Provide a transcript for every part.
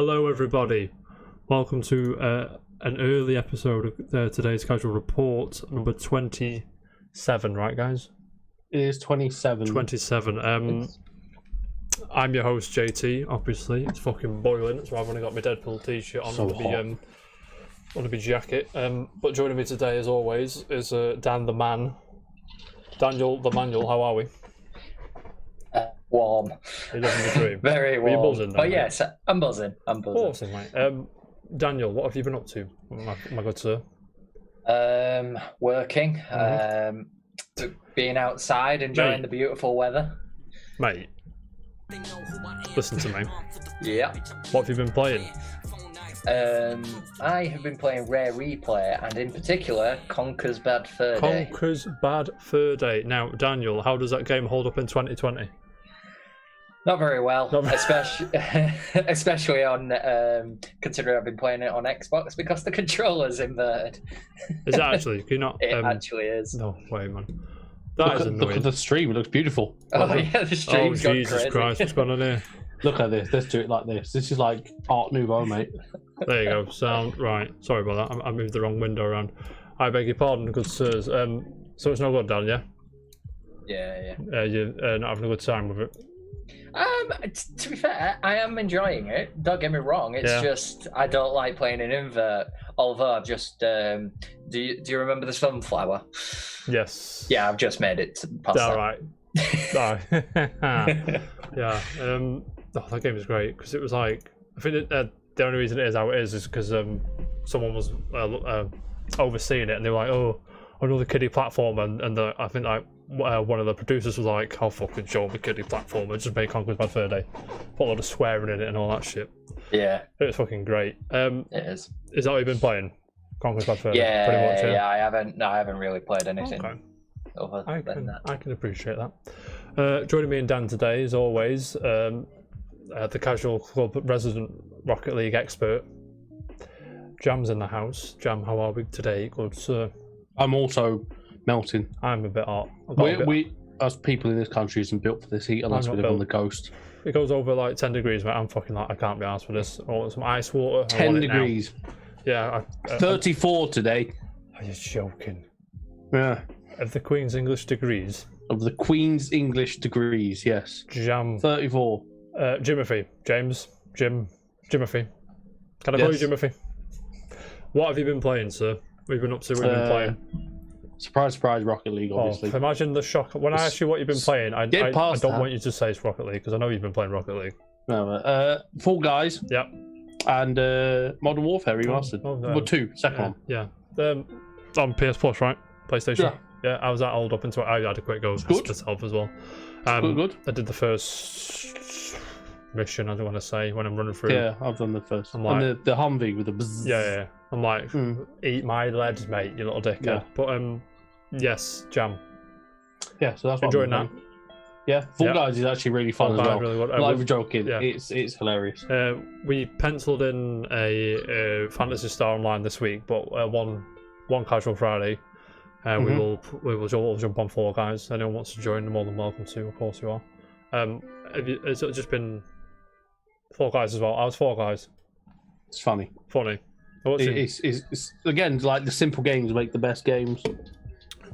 Hello everybody, welcome to an early episode of today's Casual Report, number 27, right guys? It is 27. 27. I'm your host JT, obviously. It's fucking boiling, so I've only got my Deadpool t-shirt on under my jacket. But joining me today, as always, is Dan the Man. Daniel the Manual, how are we? Warm. You're living the dream. Very warm. Are you buzzing? Oh yes, I'm buzzing. Awesome, mate. Daniel, what have you been up to, my good sir? Working. Being outside, enjoying the beautiful weather. Mate, listen to me. Yeah. What have you been playing? I have been playing Rare Replay, and in particular, Conker's Bad Fur Day. Conker's Bad Fur Day. Now, Daniel, how does that game hold up in 2020? Not very well, especially on considering I've been playing it on Xbox because the controller's inverted. Is it actually? Can you not? It actually is. No way, man. Look at the stream. It looks beautiful. Oh yeah, the stream's gone Jesus crazy. Christ, what's going on here? Look at this. Let's do it like this. This is like Art Nouveau, mate. There you go. Sound right. Sorry about that. I moved the wrong window around. I beg your pardon, good sirs. So it's no good, Dan, yeah? Yeah. You're not having a good time with it. To be fair, I am enjoying it. Don't get me wrong. It's just I don't like playing an invert. Although I've just do you remember the sunflower? Yes. Yeah, I've just made it past All that. right. Yeah. That game is great because it was like I think the only reason it is how it is because someone was overseeing it and they were like, oh, another kiddie platformer, and I think like one of the producers was like, I'll fucking show them a kiddie platformer, just make Conker's Bad Fur Day, put a lot of swearing in it and all that shit. Yeah, it was fucking great. It is. Is that what you've been playing? Conker's Bad Fur Day? Pretty much, yeah. I haven't really played anything. Okay. Other than that. I can appreciate that. Joining me and Dan today, as always, the Casual Club resident Rocket League expert, Jam's in the house. Jam, how are we today? Good, sir. I'm also melting. I'm a bit hot. We us people in this country isn't built for this heat unless we live on the coast. It goes over like 10 degrees, mate. I'm fucking like, I can't be arsed for this. I want some ice water. 10 degrees. Yeah. 34 today. Are you joking? Yeah. Of the Queen's English degrees. Of the Queen's English degrees, yes. Jam. 34. Jimothy. Jimothy. Can I call you Jimothy? What have you been playing, sir? What have you been up to? What have you been playing? Surprise, Rocket League, obviously. Imagine the shock. When I ask you what you've been playing, I don't want you to say it's Rocket League, because I know you've been playing Rocket League. No, Fall Guys. Yep. And Modern Warfare Remastered. Second one. Yeah. On PS Plus, right? PlayStation? Yeah, I was that old up until I had a quick go myself as well. Good. I did the first mission, I don't want to say, when I'm running through. Yeah, I've done the first. I'm like, and the Humvee with the bzzz. Yeah. I'm like, eat my lead, mate, you little dickhead. Yeah. But, yes, Jam. Yeah, so that's what enjoying that. Yeah, Fall Guys is actually really fun as well. Really not even joking, it's hilarious. We penciled in a Fantasy Star Online this week, but one Casual Friday. We will all jump on Fall Guys. Anyone wants to join, you're more than welcome to. Of course you are. Has it just been Fall Guys as well? I was Fall Guys. It's funny. It's again like the simple games make the best games.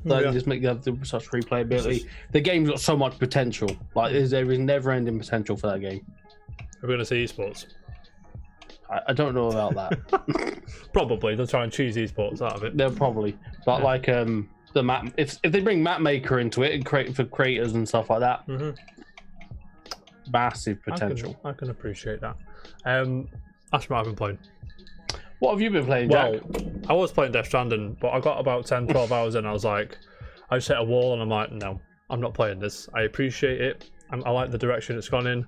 They just make such replayability. The game's got so much potential. Like there is never-ending potential for that game. Are we going to see esports? I don't know about that. Probably they'll try and choose esports out of it. They'll probably, but like the map. If they bring Map Maker into it and create for creators and stuff like that, massive potential. I can appreciate that. That's what I've been playing. What have you been playing, Jack? Well, I was playing Death Stranding, but I got about 10, 12 hours in. I was like, I just hit a wall, and I'm like, no, I'm not playing this. I appreciate it. I like the direction it's gone in.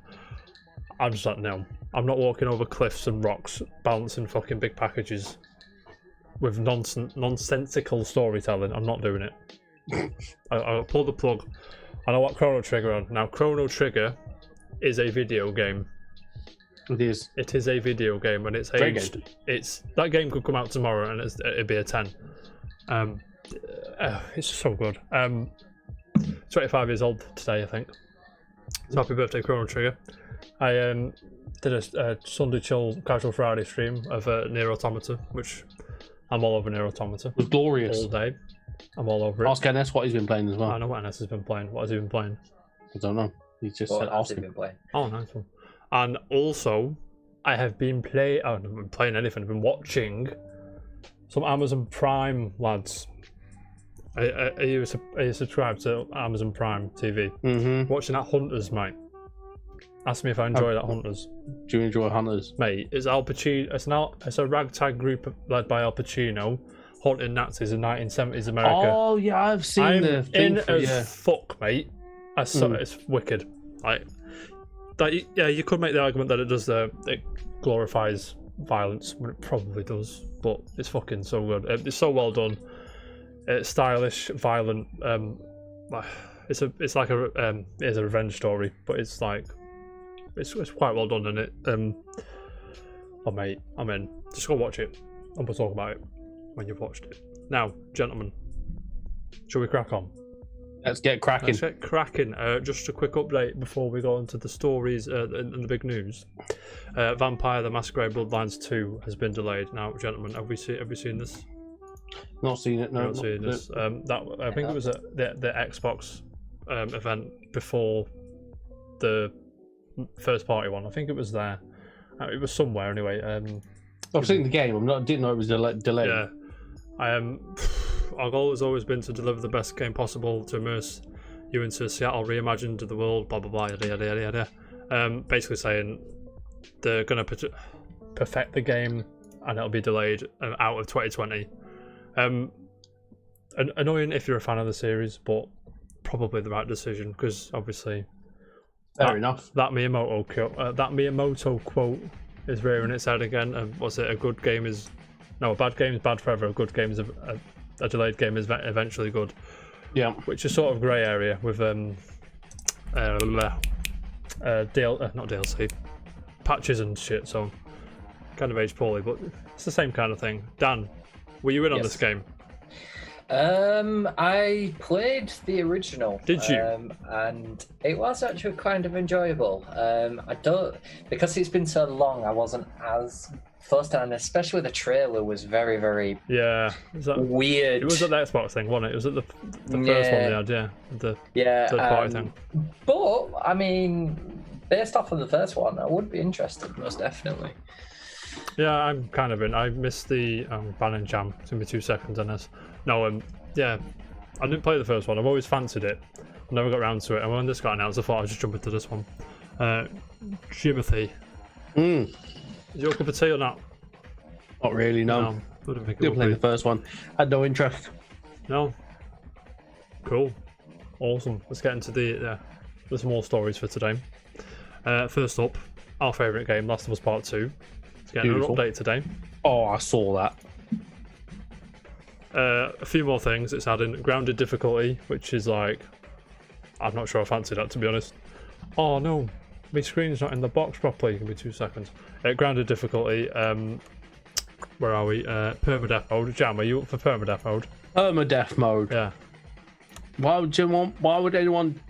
I'm just like, no, I'm not walking over cliffs and rocks, balancing fucking big packages with nonsensical storytelling. I'm not doing it. I pulled the plug, and I want Chrono Trigger on. Now, Chrono Trigger is a video game. It is. It is a video game, and it's aged. That game could come out tomorrow, and it'd be a 10. It's so good. 25 years old today, I think. So happy birthday, Chrono Trigger. I did a Sunday chill casual Friday stream of Nier Automata, which I'm all over Nier Automata. It was glorious. All day. I'm all over it. Ask NS what he's been playing as well. I know what NS has been playing. What has he been playing? I don't know. He just What said has ask he him. been playing? Oh, nice one. And also, I have been I haven't been playing anything. I've been watching some Amazon Prime lads. Are you subscribed to Amazon Prime TV? Mm-hmm. Watching that Hunters, mate. Ask me if I enjoy that Hunters. Do you enjoy Hunters? Mate, it's Al Pacino. It's a ragtag group led by Al Pacino hunting Nazis in 1970s America. Oh yeah, I've seen I'm the thing in for as fuck, mate. It's wicked. You could make the argument that it glorifies violence, when it probably does, but it's fucking so good. It's so well done. It's stylish, violent. It's like a revenge story, but it's like it's quite well done in it. Oh mate, I'm in. Just go watch it, and we'll talk about it when you've watched it. Now, gentlemen, shall we crack on? Let's get cracking. Let's get cracking. Just a quick update before we go into the stories and the big news. Vampire: The Masquerade Bloodlines 2 has been delayed. Now, gentlemen, have we seen this? Not seen it. No, Not seen this. I think it was at the Xbox event before the first party one. I think it was there. It was somewhere anyway. I've seen the game. Didn't know it was delayed. Yeah. Our goal has always been to deliver the best game possible to immerse you into Seattle reimagined the world. Blah blah blah. Yada yada yada yada. Basically saying they're gonna perfect the game and it'll be delayed out of 2020. Annoying if you're a fan of the series, but probably the right decision because obviously. Fair enough. That Miyamoto quote is rearing its head again. Was it a good game is? No, a bad game is bad forever. A good game is a delayed game is eventually good. Yeah. Which is sort of grey area with not DLC, patches and shit. So kind of aged poorly, but it's the same kind of thing. Dan, were you in on this game? I played the original. Did you? And it was actually kind of enjoyable. Because it's been so long, I wasn't as fussed, and especially the trailer was very, very weird. It was at the Xbox thing, wasn't it? It was at the first one they had, the third party thing. But I mean, based off of the first one, I would be interested, most definitely. Yeah, I'm kind of in. I missed the ban and jam. It's gonna be 2 seconds on this. No, yeah, I didn't play the first one. I've always fancied it. I never got around to it. And when this got announced, I thought I'd just jump into this one. Jimothy. Is your cup of tea or not? Not really, no. Wouldn't think it Didn't would play be. the first one. Had no interest. No. Cool. Awesome. Let's get into the small stories for today. First up, our favourite game, Last of Us Part 2. It's getting an update today. Oh, I saw that. A few more things. It's adding grounded difficulty, which is like, I'm not sure I fancy that, to be honest. Oh no, my screen's not in the box properly. Give me 2 seconds. Grounded difficulty. Where are we? Permadeath mode. Jam, are you up for permadeath mode? Permadeath mode. Yeah. Why would anyone?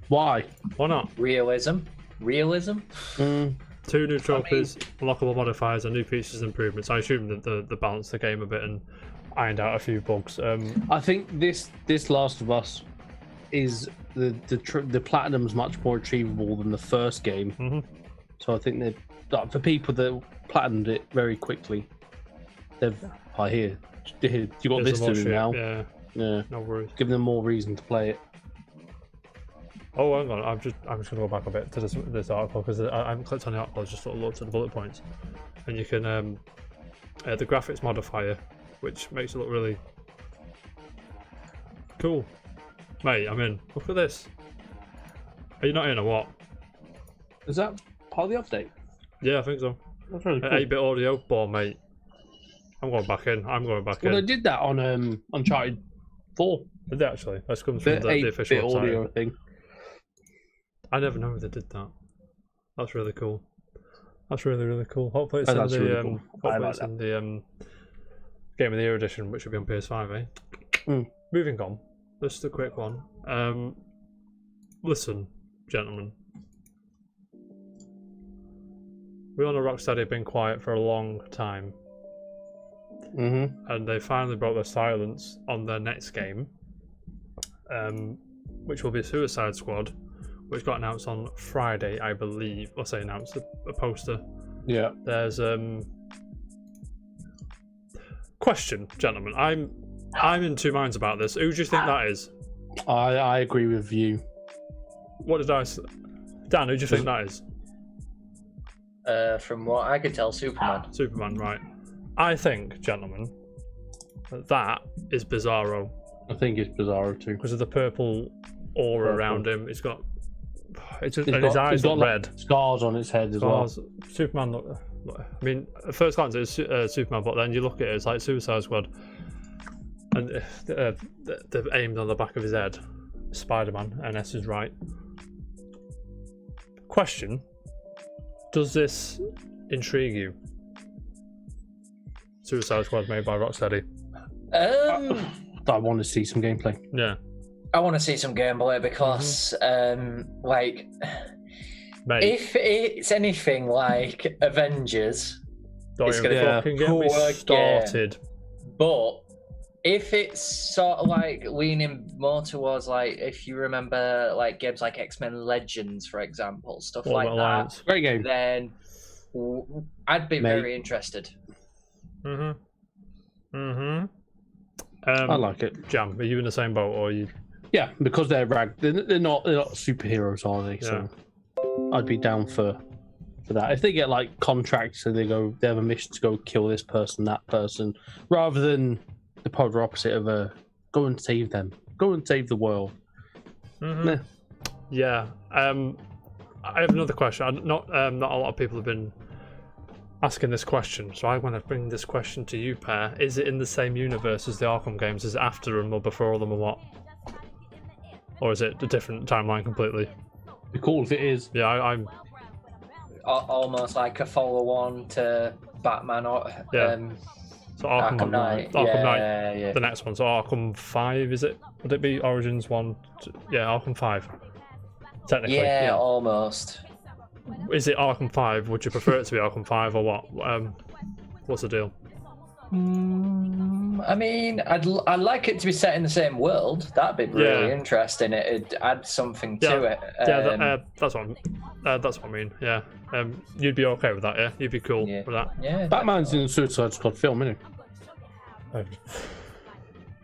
Why? Why not? Realism. 2 new trophies, unlockable modifiers, and new features and improvements. I assume that the balanced the game a bit and ironed out a few bugs. I think this Last of Us is the platinum's much more achievable than the first game. Mm-hmm. So I think that for people that platinumed it very quickly, you got this to do now. Yeah, no worries. Give them more reason to play it. Oh, hang on. I'm just gonna go back a bit to this article because I haven't clicked on the article. I just sort of looked at the bullet points, and you can the graphics modifier, which makes it look really cool. Mate, I'm in. Look at this. Are you not in or what? Is that part of the update? Yeah, I think so. That's really cool. 8-bit audio, boy, mate. I'm going back in. Well, they did that on Uncharted 4. Did they actually? That comes from the official 8-bit website. audio thing. I never know they did that. That's really cool. That's really, really cool. Hopefully it's That's in the really cool. hopefully it's in the Game of the Year edition, which will be on PS5, eh? Moving on. Just a quick one. Listen, gentlemen. We all know Rocksteady have been quiet for a long time. And they finally broke their silence on their next game, which will be Suicide Squad, which got announced on Friday, I believe. Or say announced, a poster. Yeah. There's question, gentlemen. I'm in two minds about this. Who do you think that is? I agree with you. What did I say? Dan, who do you think that is? From what I could tell, Superman. Superman, right. I think, gentlemen, that is Bizarro. I think it's Bizarro too. Because of the purple aura around him. His eyes look red. Like scars on its head as well. Superman look, I mean, at first glance it's Superman, but then you look at it, it's like Suicide Squad. And they've aimed on the back of his head. Spider-Man, NS is right. Question. Does this intrigue you? Suicide Squad made by Rocksteady. I want to see some gameplay. Yeah. I want to see some gameplay because, like, Mate. if it's anything like Avengers, it's going to fucking get me started. But if it's sort of like leaning more towards, like, if you remember, like games like X-Men Legends, for example, stuff like that, great game. Then I'd be very interested. I like it. Jam, are you in the same boat, or are you? Yeah, because they're they're not superheroes, are they? So I'd be down for that. If they get like contracts, so they have a mission to go kill this person, that person, rather than the polar opposite of go and save them, go and save the world. Yeah. I have another question. Not a lot of people have been asking this question, so I want to bring this question to you, Pear. Is it in the same universe as the Arkham games? Is it after them or before them or what? Or is it a different timeline completely? It'd be cool if it is. Yeah, I'm almost like a follow-on to Batman or so Arkham Knight. Knight, the next one. So Arkham 5, is it? Would it be Origins 1? Yeah, Arkham 5. Technically. Yeah, almost. Is it Arkham 5? Would you prefer it to be Arkham 5 or what? What's the deal? I mean, I'd like it to be set in the same world. That'd be really interesting. It'd add something to it. That's what I mean. Yeah. You'd be okay with that, yeah? You'd be cool with that. Yeah. Batman's in the Suicide Squad film, isn't he?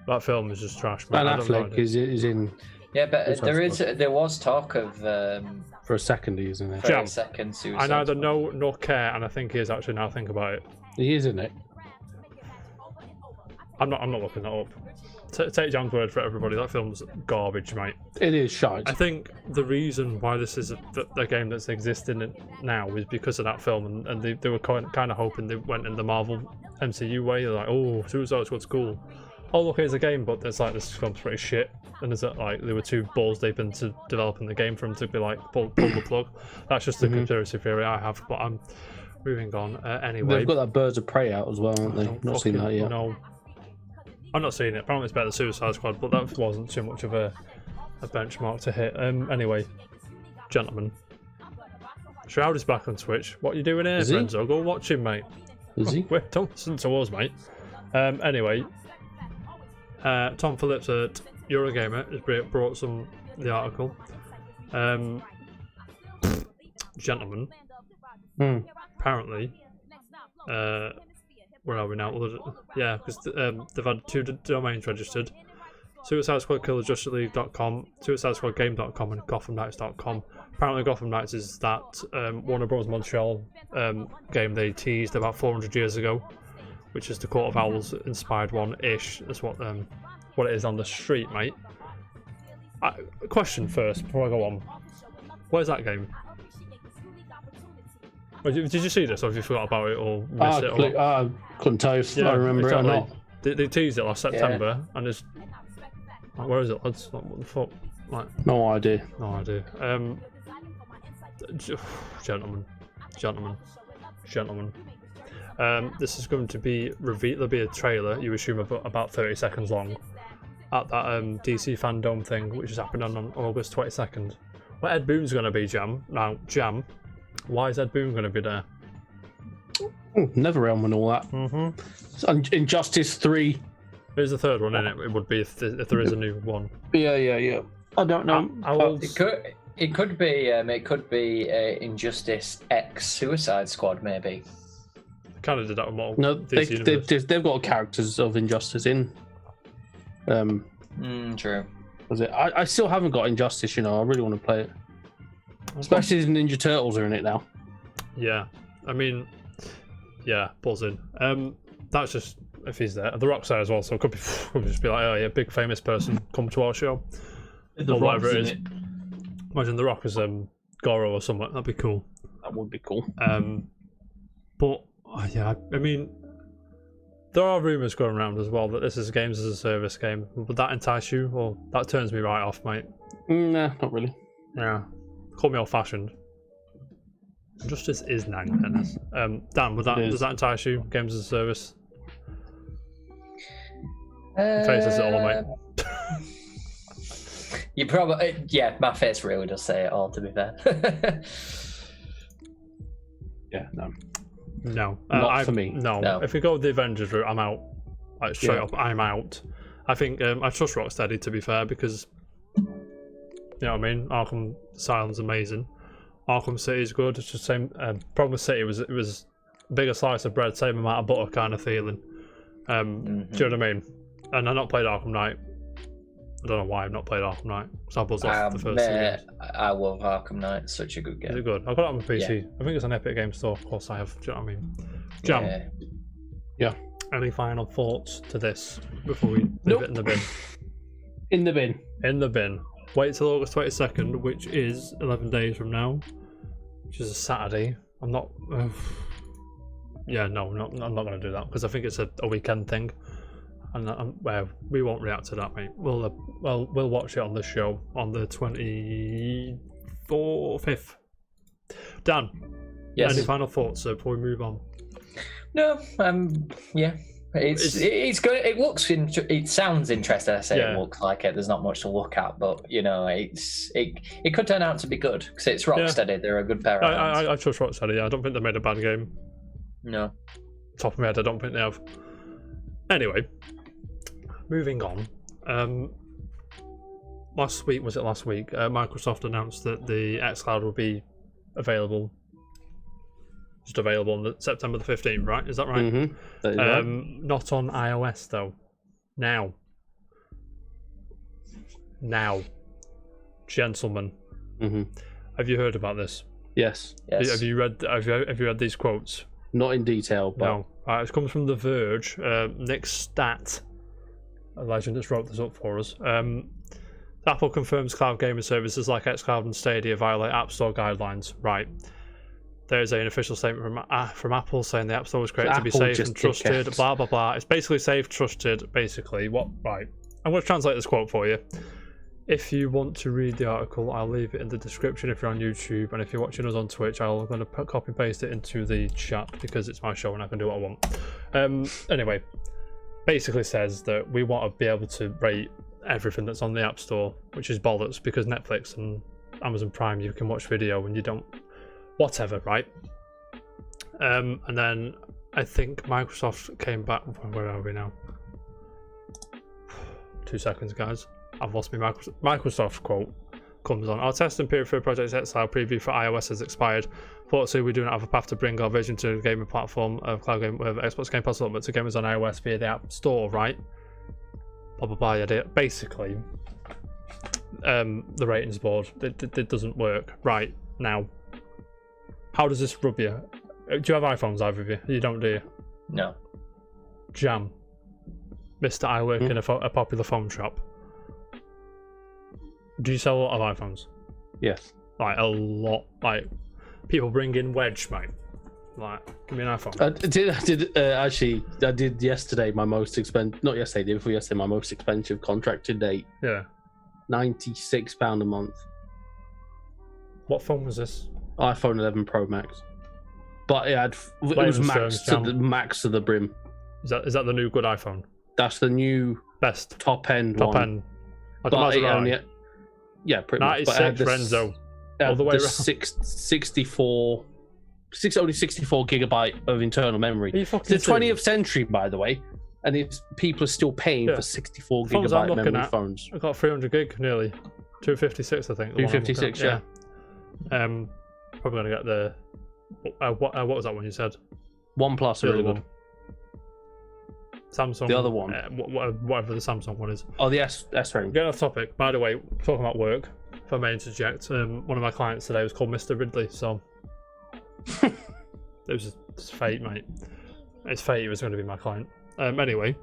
That film is just trash, man. And Affleck is in. Yeah, but there was talk of for a second, he is in it. For a second, Suicide I neither Squad. know nor care, and I think he is actually. Now I think about it. He is in it. I'm not looking that up. Take John's word for it, everybody. That film's garbage, mate. It is shite. I think the reason why this is the game that's existing now is because of that film, and they were kind of hoping they went in the Marvel MCU way. They're like, oh, Suicide Squad's cool. Oh, look, here's a game, but there's like, this film's pretty shit. And there's like, they were too balls deep into developing the game for them to be like, pull the plug. That's just the conspiracy theory I have, but I'm moving on. Anyway. They've got that Birds of Prey out as well, haven't they? Not seen that yet. No. I'm not seeing it. Apparently it's better than Suicide Squad, but that wasn't too much of a benchmark to hit. Anyway, gentlemen. Shroud is back on Twitch. What are you doing here, Renzo? Go watch him, mate. Is he? Wait, don't listen to us, mate. Anyway, Tom Phillips at Eurogamer has brought the article. Gentlemen, apparently, where are we now? Yeah, because they've had 2 domains registered. Suicide Squad Killer JusticeLeague.com, Suicide Squad Game.com, and GothamKnights.com. Apparently Gotham Knights is that Warner Bros. Montreal game they teased about 400 years ago, which is the Court of Owls inspired one-ish. That's what it is on the street, mate. Question first, before I go on. Where's that game? Did you see this, or have you forgot about it, or missed it? I couldn't tell if I remember it or not. They teased it last September, and it's... Where is it, lads? What the fuck? Like, no idea. No idea. Gentlemen. This is going to be revealed. There'll be a trailer, you assume about 30 seconds long, at that DC Fandom thing, which is happening on August 22nd. Where Ed Boon's going to be, Jam. Now, Jam, why is Ed Boon going to be there? NetherRealm and all that. So Injustice 3. There's a third one in it. It would be if there is a new one. Yeah. I don't know. It could be Injustice X Suicide Squad, maybe. Kind of did that with Mortal. No, they've got characters of Injustice in. True. Was it? I still haven't got Injustice. I really want to play it. Especially as Ninja Turtles are in it now. Yeah, I mean, yeah, buzzing. That's just if he's there. The Rocksteady as well, so it could just be like, oh yeah, big famous person come to our show, or whatever it is. Imagine The Rock as Goro or something. That'd be cool. That would be cool. But yeah, I mean, there are rumours going around as well that this is a games as a service game. Would that entice you, or that turns me right off, mate? Nah, not really. Yeah, call me old-fashioned. Justice is nanny. Dan, does that entice you? Games as a service? Face says it all, mate. You probably, my face really does say it all, to be fair. Yeah, no. No. Not for me. No. If we go the Avengers route, I'm out. Like, straight up, I'm out. I think I trust Rocksteady, to be fair, because, you know what I mean? Arkham Asylum's amazing. Arkham City is good. It's just the same. Problem with City was it was bigger slice of bread, same amount of butter kind of feeling. Do you know what I mean? And I've not played Arkham Knight. I don't know why I've not played Arkham Knight. So I buzzed off the first series. I love Arkham Knight. It's such a good game. Is it good? I've got it on my PC. Yeah. I think it's an Epic Games Store. Of course I have. Do you know what I mean? Jam. Yeah. Any final thoughts to this before we leave it in the bin? In the bin. In the bin. Wait till August 22nd, which is 11 days from now, which is a Saturday. I'm not. I'm not going to do that because I think it's a weekend thing, and we won't react to that, mate. We'll watch it on the show on the 25th. Dan, yes. Any final thoughts before we move on? No, yeah. It's good. It sounds interesting. I say it looks like it. There's not much to look at, but it could turn out to be good because it's Rocksteady. Yeah. They're a good pair of hands. I trust Rocksteady. I don't think they made a bad game. No. Top of my head, I don't think they have. Anyway, moving on. Last week, Microsoft announced that the xCloud will be available. Just available on September the 15th, right? Is that right? Mm-hmm. That is right. Not on iOS though. Now, gentlemen, have you heard about this? Yes. Have you read these quotes? Not in detail, but no. It comes from The Verge. Nick Stat, a legend that's wrote this up for us. Apple confirms cloud gaming services like xCloud and Stadia violate App Store guidelines. Right. There's an official statement from Apple saying the App Store was created to be safe and trusted, blah, blah, blah. It's basically safe, trusted, basically. Right. I'm going to translate this quote for you. If you want to read the article, I'll leave it in the description if you're on YouTube, and if you're watching us on Twitch, I'm going to copy and paste it into the chat because it's my show and I can do what I want. Anyway, basically says that we want to be able to rate everything that's on the App Store, which is bollocks because Netflix and Amazon Prime, you can watch video and you don't... Whatever, right? And then I think Microsoft came back. Where are we now? 2 seconds, guys. I've lost my Microsoft quote. Comes on. Our testing period for Project xCloud preview for iOS has expired. Fortunately, we do not have a path to bring our vision to the gaming platform of cloud game with Xbox Game Pass Ultimate to gamers on iOS via the App Store, right? Blah blah blah. Yeah, basically, the ratings board it doesn't work right now. How does this rub you? Do you have iPhones, either of you? You don't, do you? No. Jam. Mr. I work in a popular phone shop. Do you sell a lot of iPhones? Yes. Like, a lot. Like, people bring in Wedge, mate. Like, give me an iPhone. I did yesterday my most expensive... Not yesterday, day before yesterday, my most expensive contract to date. Yeah. £96 a month. What phone was this? iPhone 11 Pro Max, but it was max to the max to the brim. Is that the new good iPhone? That's the new best top end. Like but it only, yeah, pretty 96 much. But Renzo, all the way around. 64 only 64 gigabyte of internal memory. Are you It's the fucking 20th serious? century, by the way, and people are still paying Yeah. for 64 Phones I'm gigabyte looking memory at, phones. I got 300 gig nearly, 256 I think. the one I'm looking 256, at, yeah. Probably gonna get the. What was that one you said? OnePlus The are other really one. good. Samsung. The other one. Whatever the Samsung one is. Oh, the S range. Getting off topic. By the way, talking about work. If I may interject, one of my clients today was called Mr. Ridley, so it was just fate, mate. It's fate. He was going to be my client. Anyway,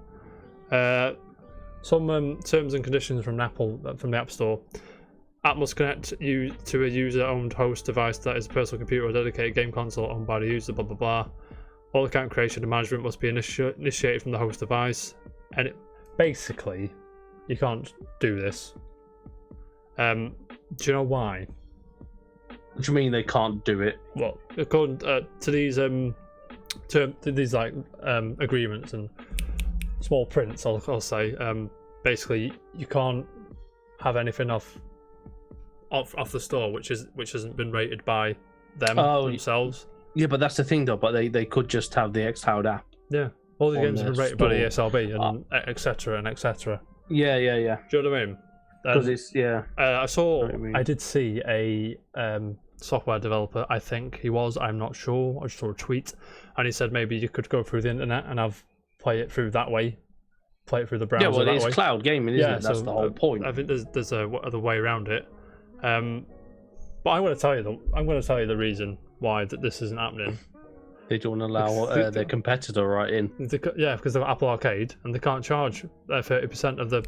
some terms and conditions from Apple from the App Store. App must connect you to a user-owned host device that is a personal computer or dedicated game console owned by the user. Blah blah blah. All account creation and management must be initiated from the host device, and basically, you can't do this. Do you know why? What do you mean they can't do it? Well, according to these agreements and small prints, I'll say, basically you can't have anything off the store which hasn't been rated by them themselves. Yeah, but that's the thing though. But they could just have the xCloud app. Yeah, all the On games have been their rated by the store. ESRB and etc. and etc. Yeah. Do you know what I mean? Because it's I did see a software developer. I think he was. I'm not sure. I just saw a tweet, and he said maybe you could go through the internet and play it through that way, play it through the browser. Yeah, well, that it's way. cloud gaming, isn't it? That's so, the whole point. I think there's a other way around it. But I'm going to tell you the reason why this isn't happening. They don't allow their competitor right in. Yeah, because they've got Apple Arcade and they can't charge 30%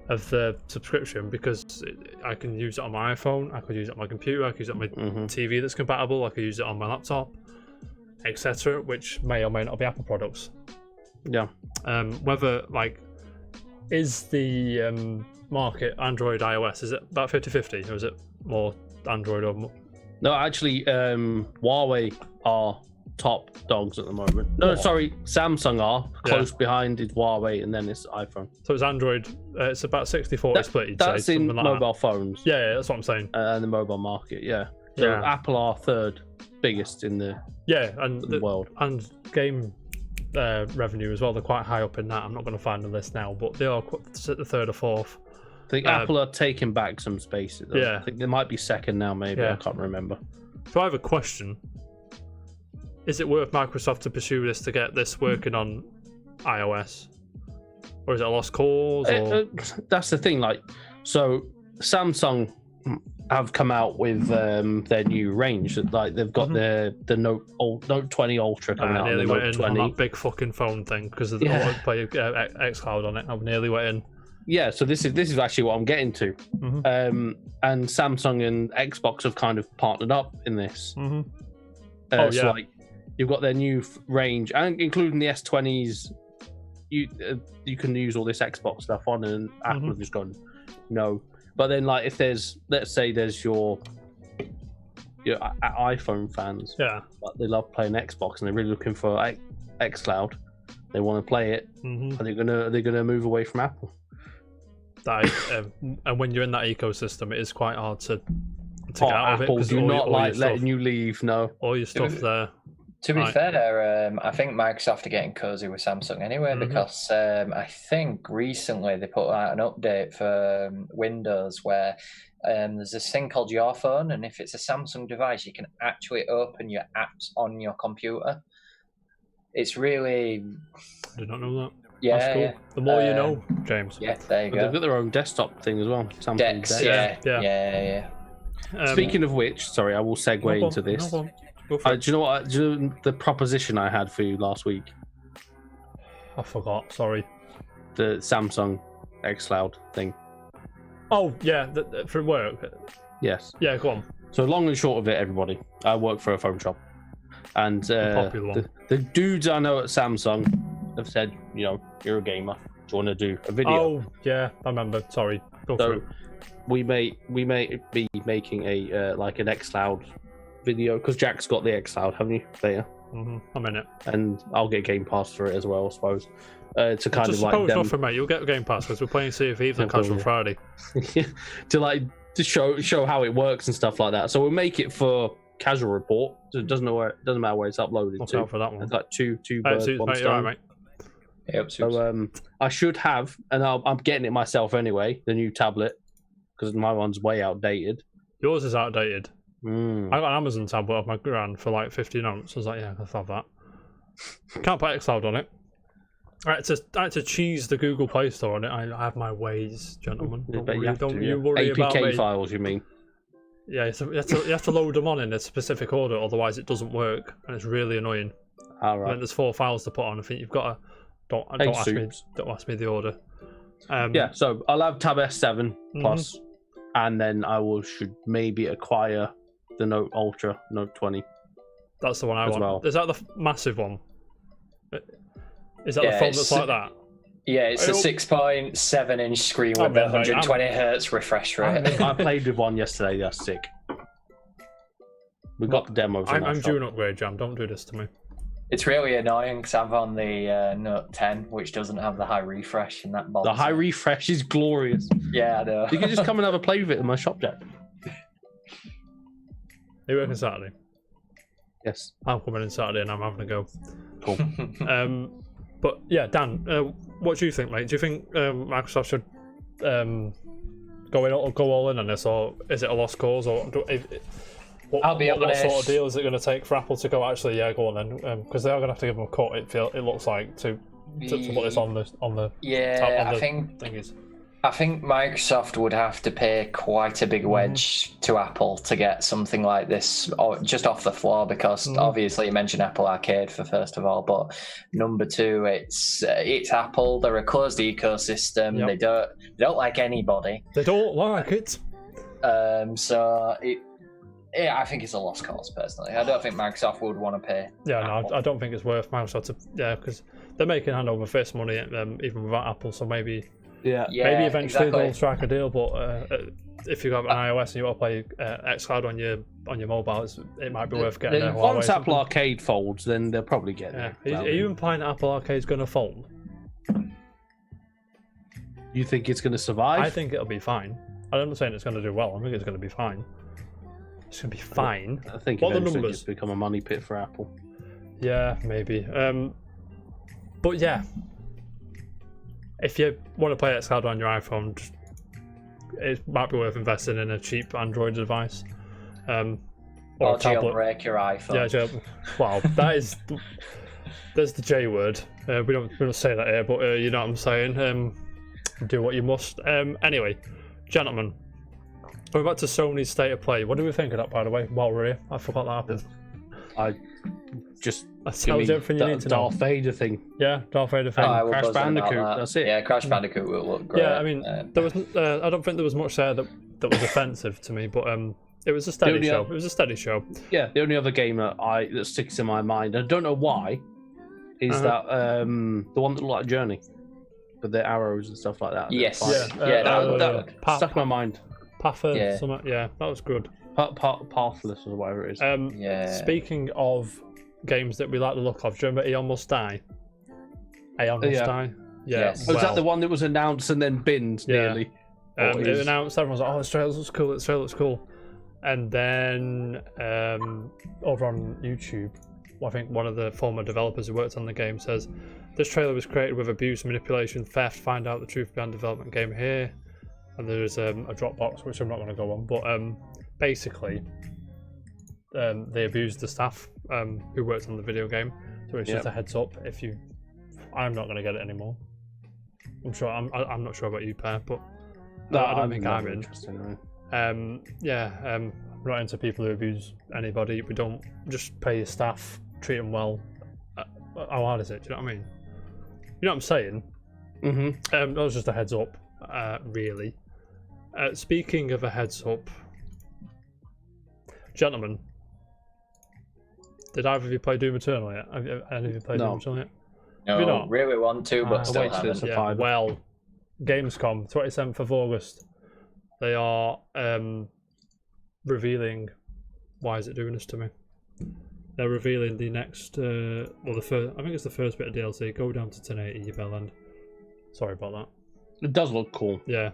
of the subscription because I can use it on my iPhone, I could use it on my computer, I could use it on my TV that's compatible, I could use it on my laptop, etc., which may or may not be Apple products. Yeah. Whether is the market Android, iOS, is it about 50-50 or is it more Android or more? No, actually, Huawei are top dogs at the moment. No, sorry, Samsung are close behind is Huawei, and then it's iPhone. So it's Android. It's about 60-40 split. You'd That's say, in something like mobile that. phones. Yeah, that's what I'm saying. And the mobile market, yeah. So Apple are third biggest in the world. And game revenue as well. They're quite high up in that. I'm not going to find the list now, but they are the third or fourth. I think Apple are taking back some space. Yeah. I think they might be second now, maybe. Yeah. I can't remember. So I have a question. Is it worth Microsoft to pursue this to get this working on iOS? Or is it a lost cause? Or... That's the thing. So Samsung have come out with their new range. They've got the Note 20 Ultra coming out. Nearly the went Note in 20. on that big fucking phone thing because of the play xCloud on it. I nearly went in. Yeah, so this is actually what I'm getting to. Mm-hmm. And Samsung and Xbox have kind of partnered up in this. Mm-hmm. So you've got their new range, and including the S20s. You can use all this Xbox stuff on, and Apple have just gone no. But then, if there's, let's say, there's your iPhone fans, they love playing Xbox, and they're really looking for xCloud. They want to play it, and they're gonna move away from Apple. And when you're in that ecosystem, it is quite hard to get out of it. Apple do not like letting you leave. No, all your stuff there. To be fair, I think Microsoft are getting cozy with Samsung anyway because I think recently they put out an update for Windows where there's this thing called Your Phone, and if it's a Samsung device, you can actually open your apps on your computer. It's really... I did not know that. Yeah, that's cool. The more you know, James. Yeah, there you go. They've got their own desktop thing as well. Samsung Dex, yeah. Speaking of which, sorry, I will segue into this. Do you know what? Do you know the proposition I had for you last week? I forgot. Sorry. The Samsung xCloud thing. Oh yeah, for work. Yes. Yeah, go on. So long and short of it, everybody, I work for a phone shop, and the dudes I know at Samsung have said, you're a gamer. Do you want to do a video? Oh yeah, I remember. Sorry. Go for it. We may be making a an xCloud video because Jack's got the xCloud, haven't you? There. I'm in it, and I'll get Game Pass for it as well, I suppose. To kind of nothing, mate. You'll get Game Pass because we're playing Sea of Thieves on Casual Friday. to show how it works and stuff like that. So we'll make it for casual report, so it doesn't matter where it's uploaded Look to. out for that one. It's like two Right, birds, Suits, one mate, you're stone. right, mate. Yep, So I should have, and I'm getting it myself anyway. The new tablet, because my one's way outdated. Yours is outdated. Mm. I got an Amazon tablet off my grand for like 15 ounce. I was like, yeah, I'll have that. Can't put xCloud on it. I had to cheese the Google Play Store on it. I have my ways, gentlemen. Don't you worry about APK me. files, you mean? Yeah, you have to load them on in a specific order, otherwise it doesn't work, and it's really annoying. All And right. then there's 4 files to put on. I think you've got to. Don't ask me the order. Yeah, so I'll have Tab S7 Plus, and then should maybe acquire the Note Ultra, Note 20. That's the one I want. well. Is that the massive one? Is that the phone that's like that? Yeah, it's a 6.7 inch screen with the 120 hertz refresh rate. I played with one yesterday. That's sick. We got the demos. I'm due an upgrade, Jam. Don't do this to me. It's really annoying because I'm on the Note 10, which doesn't have the high refresh, and that bothers The high me. refresh is glorious. Yeah, I know. You can just come and have a play with it in my shop, Jack. Are you working Saturday? Yes. I'm coming in Saturday and I'm having a go. Cool. But yeah, Dan, what do you think, mate? Do you think Microsoft should go all in on this, or is it a lost cause? Or I'll be what honest. sort of deal is it going to take for Apple to go? Actually, yeah, go on then, because they are going to have to give them a cut. It looks like to put this on the Yeah, I think Microsoft would have to pay quite a big wedge to Apple to get something like this just off the floor, because obviously you mentioned Apple Arcade for first of all, but number two, it's Apple. They're a closed ecosystem. Yep. They don't like anybody. They don't like it. I think it's a lost cause personally. I don't think Microsoft would want to pay. Yeah, no, Apple. I don't think it's worth Microsoft to. Yeah, because they're making hand over fist money even without Apple. So maybe maybe eventually exactly. they'll strike a deal. But if you have an iOS and you want to play xCloud on your mobile, it might be worth getting a Huawei. Once Apple Arcade folds, then they'll probably get Yeah. it. Are you implying Apple Arcade's going to fold? You think it's going to survive? I think it'll be fine. I'm not saying it's going to do well. I think it's going to be fine. It's going to be fine. I think What are the eventually numbers? it's become a money pit for Apple. Yeah, maybe. But yeah, if you want to play xCloud on your iPhone, it might be worth investing in a cheap Android device. Or a tablet. Jailbreak your iPhone. Yeah, wow, that is. There's the J word. We don't say that here, but you know what I'm saying. Do what you must. Anyway, gentlemen, we're back to Sony's State of Play. What do we think of that, by the way? While we're here, I forgot that happened. I just That tells you everything you need to know. Darth Vader thing. Yeah, Darth Vader thing. I will Crash buzz about Bandicoot, that. that's it. Yeah, Crash Bandicoot will look great. Yeah, I mean, there was. I don't think there was much there that was offensive to me, but it was a steady show. It was a steady show. Yeah, the only other game that sticks in my mind, I don't know why, is that the one that looked like Journey, with the arrows and stuff like that. Yes. Yeah, that stuck in my mind. Pather, something. Yeah, that was good. Pathless or whatever it is. Speaking of games that we like the look of, do you remember Aeon Must Die? Aeon Must Die? Yeah. Yes. Was that the one that was announced and then binned nearly? It announced, everyone was like, oh, this trailer looks cool, this trailer looks cool. And then over on YouTube, I think one of the former developers who worked on the game says, this trailer was created with abuse, manipulation, theft, find out the truth behind development game here. And there's a Dropbox, which I'm not going to go on, but basically they abused the staff who worked on the video game. So it's just a heads up. I'm not going to get it anymore. I'm not sure about you, Per, but I don't think I'm in. I'm not into people who abuse anybody. We don't just pay your staff, treat them well. How hard is it? Do you know what I mean? You know what I'm saying? Mm-hmm. That was just a heads up, really. Speaking of a heads up, gentlemen, did either of you play Doom Eternal yet? Have any of you played Doom Eternal yet? No, Have you not? really want to, but still haven't. Yeah, well, Gamescom, 27th of August, they are revealing. Why is it doing this to me? They're revealing the next, I think it's the first bit of DLC. Go down to 1080, you bellend. Sorry about that. It does look cool. Yeah,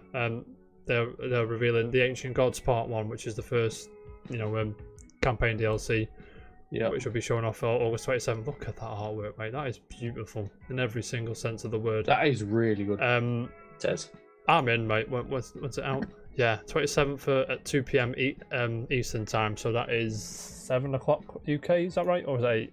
they're revealing the Ancient Gods Part 1, which is the first, campaign DLC, which will be showing off August 27th. Look at that artwork, mate. That is beautiful in every single sense of the word. That is really good. It is. I'm in, mate. When's it out? Yeah, 27th at 2 p.m. Eastern time. So that is 7 o'clock UK. Is that right, or is it 8?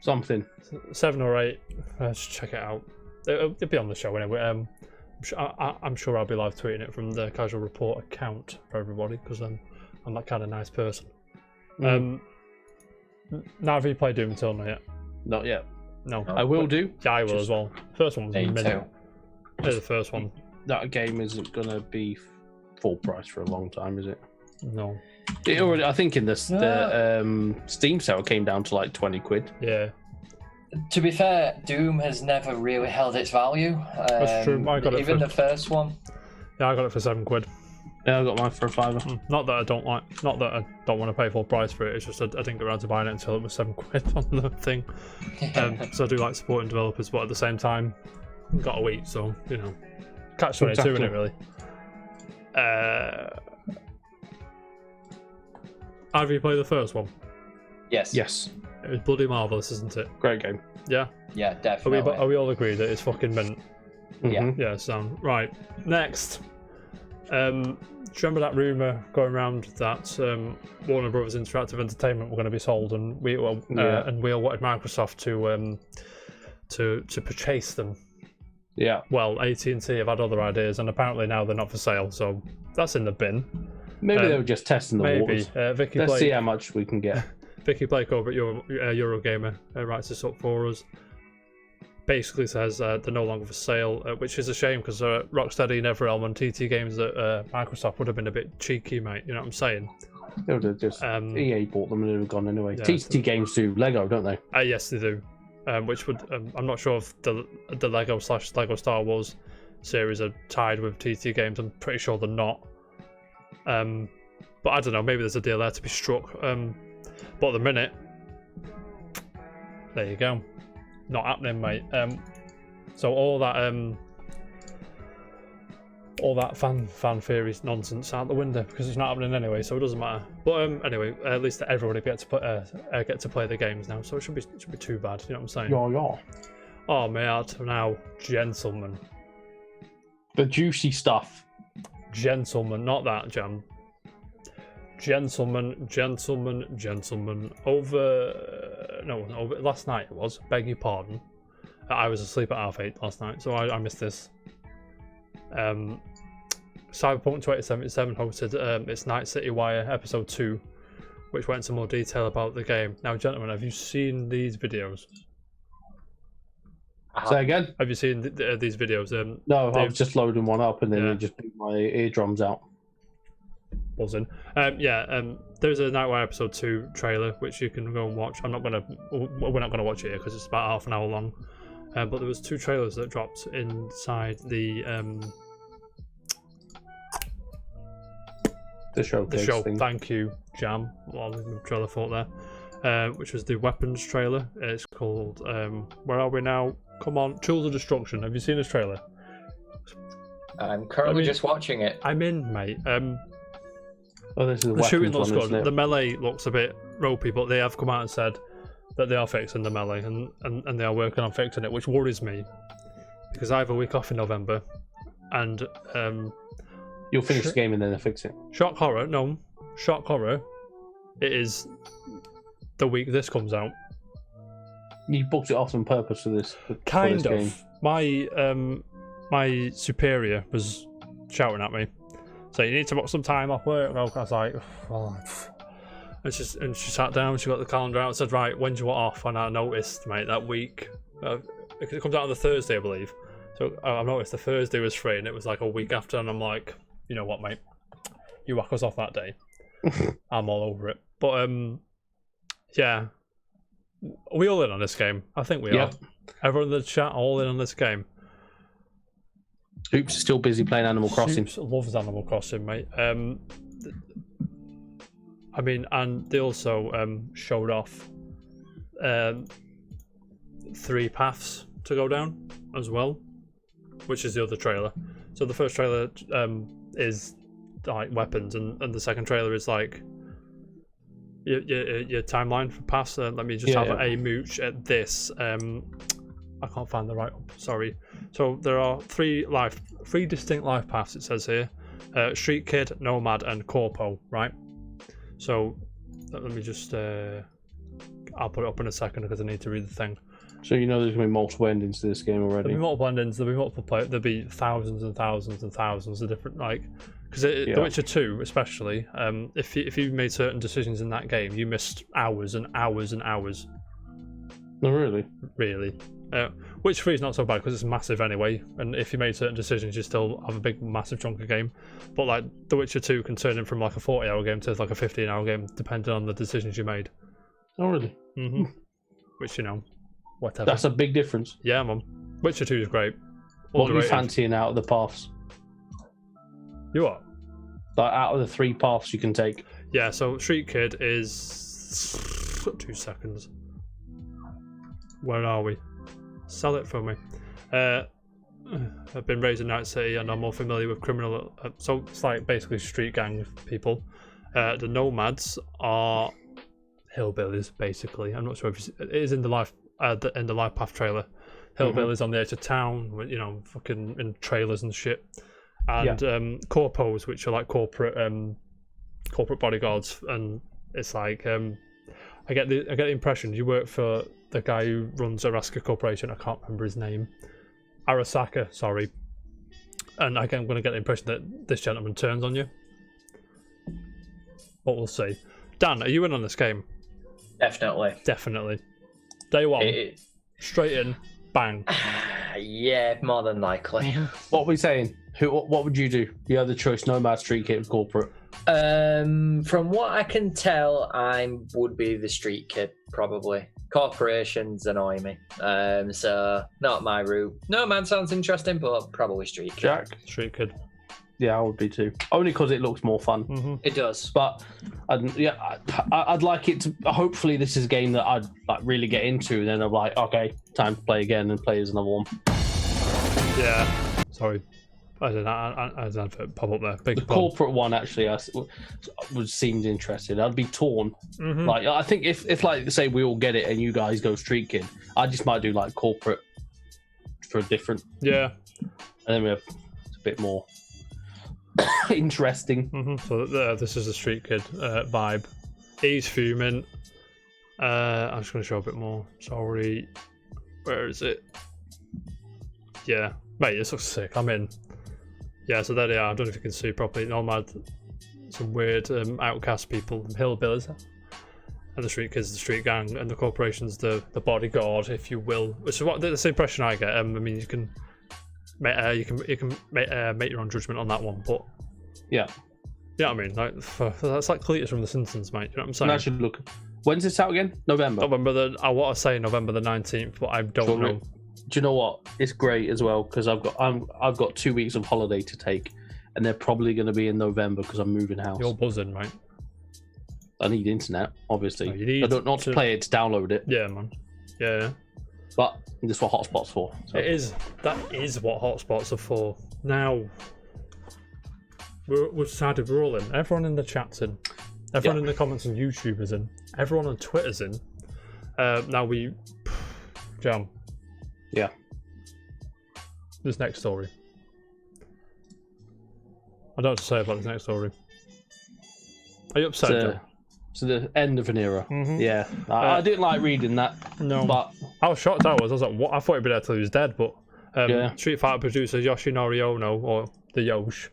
Something. 7 or 8. Let's check it out. It'll be on the show anyway. I'm sure I'll be live tweeting it from the Casual Report account for everybody because I'm that kind of nice person. Now, have you played Doom Eternal not yet? Not yet. No. I will do. Yeah, I will as well. First one was minute. The first one. That game isn't gonna be full price for a long time, is it? No. It already, I think in the Steam sale it came down to like 20 quid. Yeah. To be fair, Doom has never really held its value. That's true. I got it even for... the first one. Yeah, I got it for £7. Yeah, I got mine for a £5. Not that I don't want to pay full price for it. It's just I didn't get around to buying it until it was £7 on the thing. So I do like supporting developers, but at the same time, got a week, so you know, catch 22 in it really. Have you played the first one? Yes. Yes. It was bloody marvelous, isn't it? Great game. Yeah. Yeah, definitely. Are we all agreed that it's fucking mint? Yeah. Yeah. So right, next. Do you remember that rumor going around that Warner Brothers Interactive Entertainment were going to be sold, and we wanted Microsoft to purchase them? Yeah. Well, AT&T have had other ideas, and apparently now they're not for sale, so that's in the bin. Maybe they were just testing the waters. Vicky Let's Blake, see how much we can get. Vicky Blake over at Eurogamer writes this up for us. Basically says they're no longer for sale, which is a shame because Rocksteady, NetherRealm, and TT Games at Microsoft would have been a bit cheeky, mate. You know what I'm saying? They would have just EA bought them and they would have gone anyway. Yeah, TT Games do Lego, don't they? Yes, they do. Which would I'm not sure if the Lego / Lego Star Wars series are tied with TT Games. I'm pretty sure they're not. But I don't know. Maybe there's a deal there to be struck. But at the minute, there you go. Not happening, mate. So all that fan theories nonsense out the window because it's not happening anyway, so it doesn't matter. But anyway, at least everybody get to play the games now, so it should be too bad. You know what I'm saying? Yeah. Oh, mate, now, gentlemen. The juicy stuff. Gentlemen, not that, Jam. Gentlemen. Over last night it was. Beg your pardon. I was asleep at 8:30 last night, so I missed this. Cyberpunk 2077 hosted its Night City Wire episode 2, which went into more detail about the game. Now, gentlemen, have you seen these videos? Say again? Have you seen these videos? No, I was just loading one up and then it just beat my eardrums out. Buzzing. There's a Nightwire episode 2 trailer which you can go and watch. We're not gonna watch it here because it's about half an hour long. But there was 2 trailers that dropped inside the showcase show. thing. Thank you, Jam. Well, the trailer thought there, which was the weapons trailer. It's called where are we now? Come on, Tools of Destruction. Have you seen this trailer? I'm currently just watching it. I'm in, mate. This is the shooting looks one, good. The melee looks a bit ropey, but they have come out and said that they are fixing the melee and they are working on fixing it, which worries me because I have a week off in November and you'll finish the game and then they'll fix it. Shock horror. It is the week this comes out. You booked it off on purpose for this. Kind of. Game. My superior was shouting at me, so you need to book some time off work. I was like, oh. And she sat down. She got the calendar out and said, right, when do you want off? And I noticed, mate, that week it comes out on the Thursday, I believe. So I noticed the Thursday was free, and it was like a week after. And I'm like, you know what, mate, you whack us off that day. I'm all over it. But yeah. Are we all in on this game? I think we are. Everyone in the chat, all in on this game. Oops, still busy playing Animal Crossing. Oops loves Animal Crossing, mate. I mean, and they also showed off 3 paths to go down as well, which is the other trailer. So the first trailer is like weapons, and the second trailer is like your timeline for pass. Let me just have a mooch at this. I can't find the right one. Sorry. So there are three distinct life paths. It says here: Street Kid, Nomad, and Corpo. Right. So let me just. I'll put it up in a second because I need to read the thing. So you know there's going to be multiple endings to this game already. There'll be multiple endings. There'll be multiple players. There'll be thousands and thousands and thousands of different because The Witcher 2 especially. If you made certain decisions in that game, you missed hours and hours and hours. No, really. Really. Witcher 3 is not so bad because it's massive anyway, and if you made certain decisions, you still have a big, massive chunk of game. But like The Witcher 2 can turn in from like a 40-hour game to like a 15-hour game, depending on the decisions you made. Oh, really? Mm-hmm. Which, whatever. That's a big difference. Yeah, man. Witcher 2 is great. What are you fancying out of the paths? You what? Like out of the 3 paths you can take. Yeah, so Street Kid is 2 seconds. Where are we? Sell it for me. I've been raised in Night City and I'm more familiar with criminal. So it's like basically street gang people. The Nomads are hillbillies, basically. I'm not sure if it is in the life path trailer. Hillbillies on the edge of town, fucking in trailers and shit. And corpos, which are like corporate bodyguards, and it's like I get the impression you work for the guy who runs Arasaka Corporation. I can't remember his name. Arasaka, sorry. And I'm going to get the impression that this gentleman turns on you. But we'll see. Dan, are you in on this game? Definitely. Day one, straight in, bang. Yeah, more than likely. What are we saying? What would you do? You have the choice: Nomad, Street Kid, Corporate. From what I can tell, I would be the Street Kid, probably. Corporations annoy me, so not my route. Nomad sounds interesting, but probably Street Kid. Jack? Street Kid. Yeah, I would be too. Only because it looks more fun. Mm-hmm. It does. But I'd like it to. Hopefully, this is a game that I'd like really get into, and then I'm like, okay, time to play again and play as another one. Yeah. Sorry. I didn't pop up there. The corporate one actually, seemed interested. I'd be torn. Mm-hmm. Like I think if like say we all get it and you guys go Street Kid, I just might do like corporate for a different. Yeah. And then we have a bit more interesting. Mm-hmm. So this is a Street Kid vibe. He's fuming. I'm just going to show a bit more. Sorry. Where is it? Yeah. Mate, this looks sick. I'm in. Yeah, so there they are. I don't know if you can see properly. Nomad, some weird outcast people, hillbillies. And the Street Kids, the street gang, and the corporation's the bodyguard, if you will. Which is that's the impression I get. I mean, you can make your own judgment on that one, but yeah, you know what I mean. That's like Cletus from The Simpsons, mate. You know what I'm saying? And I should look. When's this out again? November. I want to say November the 19th, but I don't know. Do you know what? It's great as well because I've got 2 weeks of holiday to take, and they're probably going to be in November because I'm moving house. You're buzzing, mate. I need internet, obviously. No, you need I don't not to play it, to download it. Yeah, man. Yeah. But this is what hotspot's for. So. It is. That is what hotspots are for. Now, we've decided we're all in. Everyone in the chat's in. Everyone in the comments on YouTube is in. Everyone on Twitter's in. Now we jam. Yeah. This next story. I don't know what to say about this next story. Are you upset? So the end of an era. Mm-hmm. Yeah. I didn't like reading that. No. But I was shocked. I was like, what? I thought he'd be there till he was dead. But Street Fighter producer Yoshinori Ono, or the Yosh,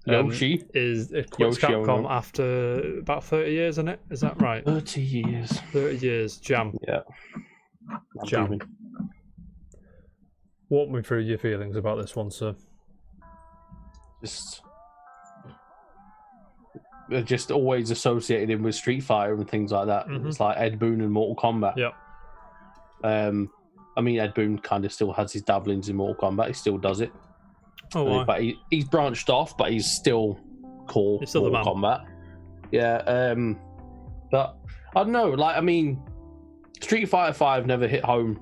Yoshi quits Capcom after about 30 years, isn't it? Is that right? 30 years. 30 years. Jam. Yeah. Jam. Walk me through your feelings about this one, sir. Just always associated him with Street Fighter and things like that. Mm-hmm. It's like Ed Boon and Mortal Kombat. Yep. I mean, Ed Boon kind of still has his dabblings in Mortal Kombat. He still does it. Oh, but he's branched off, but he's still core Mortal Kombat. Yeah. But I don't know. Like, I mean, Street Fighter 5 never hit home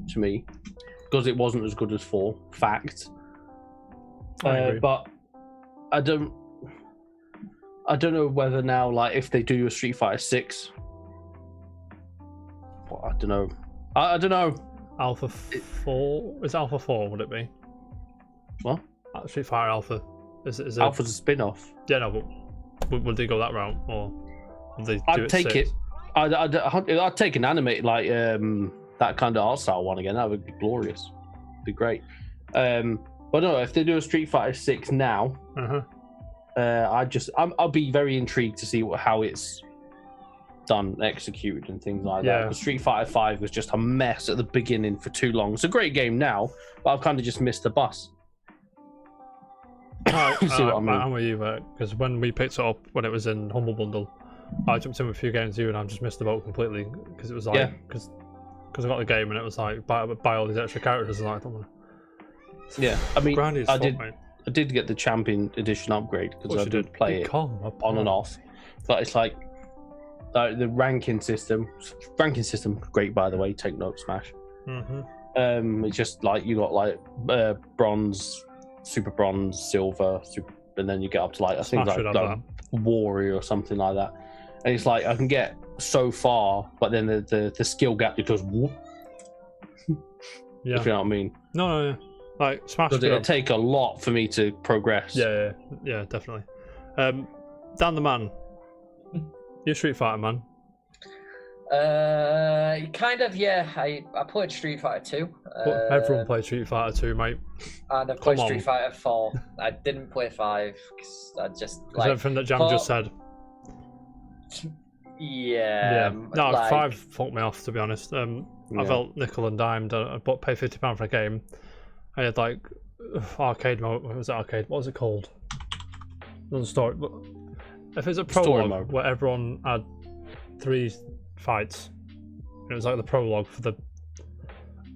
to me because it wasn't as good as 4. Fact. But I don't. I don't know whether now, like, if they do a Street Fighter 6, well, I don't know. I don't know. Alpha 4? Is Alpha 4, would it be? What? Street Fighter Alpha. Is it? Alpha's a spin-off. Yeah, no, but would they go that route? Or would they do I'd take 6? it. I'd take an animated, like, that kind of art style one again. That would be glorious. Be great. But no, if they do a Street Fighter 6 now, I'll be very intrigued to see how it's done, executed, and things like that. Because Street Fighter 5 was just a mess at the beginning for too long. It's a great game now, but I've kind of just missed the bus. See what I mean? I'm with you, because when we picked it up when it was in Humble Bundle, I jumped in with a few games with you, and I just missed the boat completely because it was like because I got the game and it was like buy all these extra characters, and I don't want to. Yeah, I mean, mate. I did get the Champion Edition upgrade because I did play it on and off, but it's like the ranking system. Great, by the way. Take note, Smash. It's just like you got like bronze, super bronze, silver, and then you get up to like I think like warrior or something like that. And it's like I can get so far, but then the skill gap just goes whoop. Yeah, if you know what I mean. No. Like Smash. It'll take a lot for me to progress. Yeah, definitely. Dan the man, you're Street Fighter man. Kind of, yeah. I played Street Fighter 2. Everyone played Street Fighter 2, mate. And I played Street Fighter 4. I didn't play 5 because I just like everything that Jam just said. Yeah. No, 5 fucked me off, to be honest. I felt nickel and dimed. I paid £50 for a game. I had like arcade mode. What was it? Arcade? What was it called? Not story. But if it's a prologue where everyone had 3 fights, it was like the prologue for the.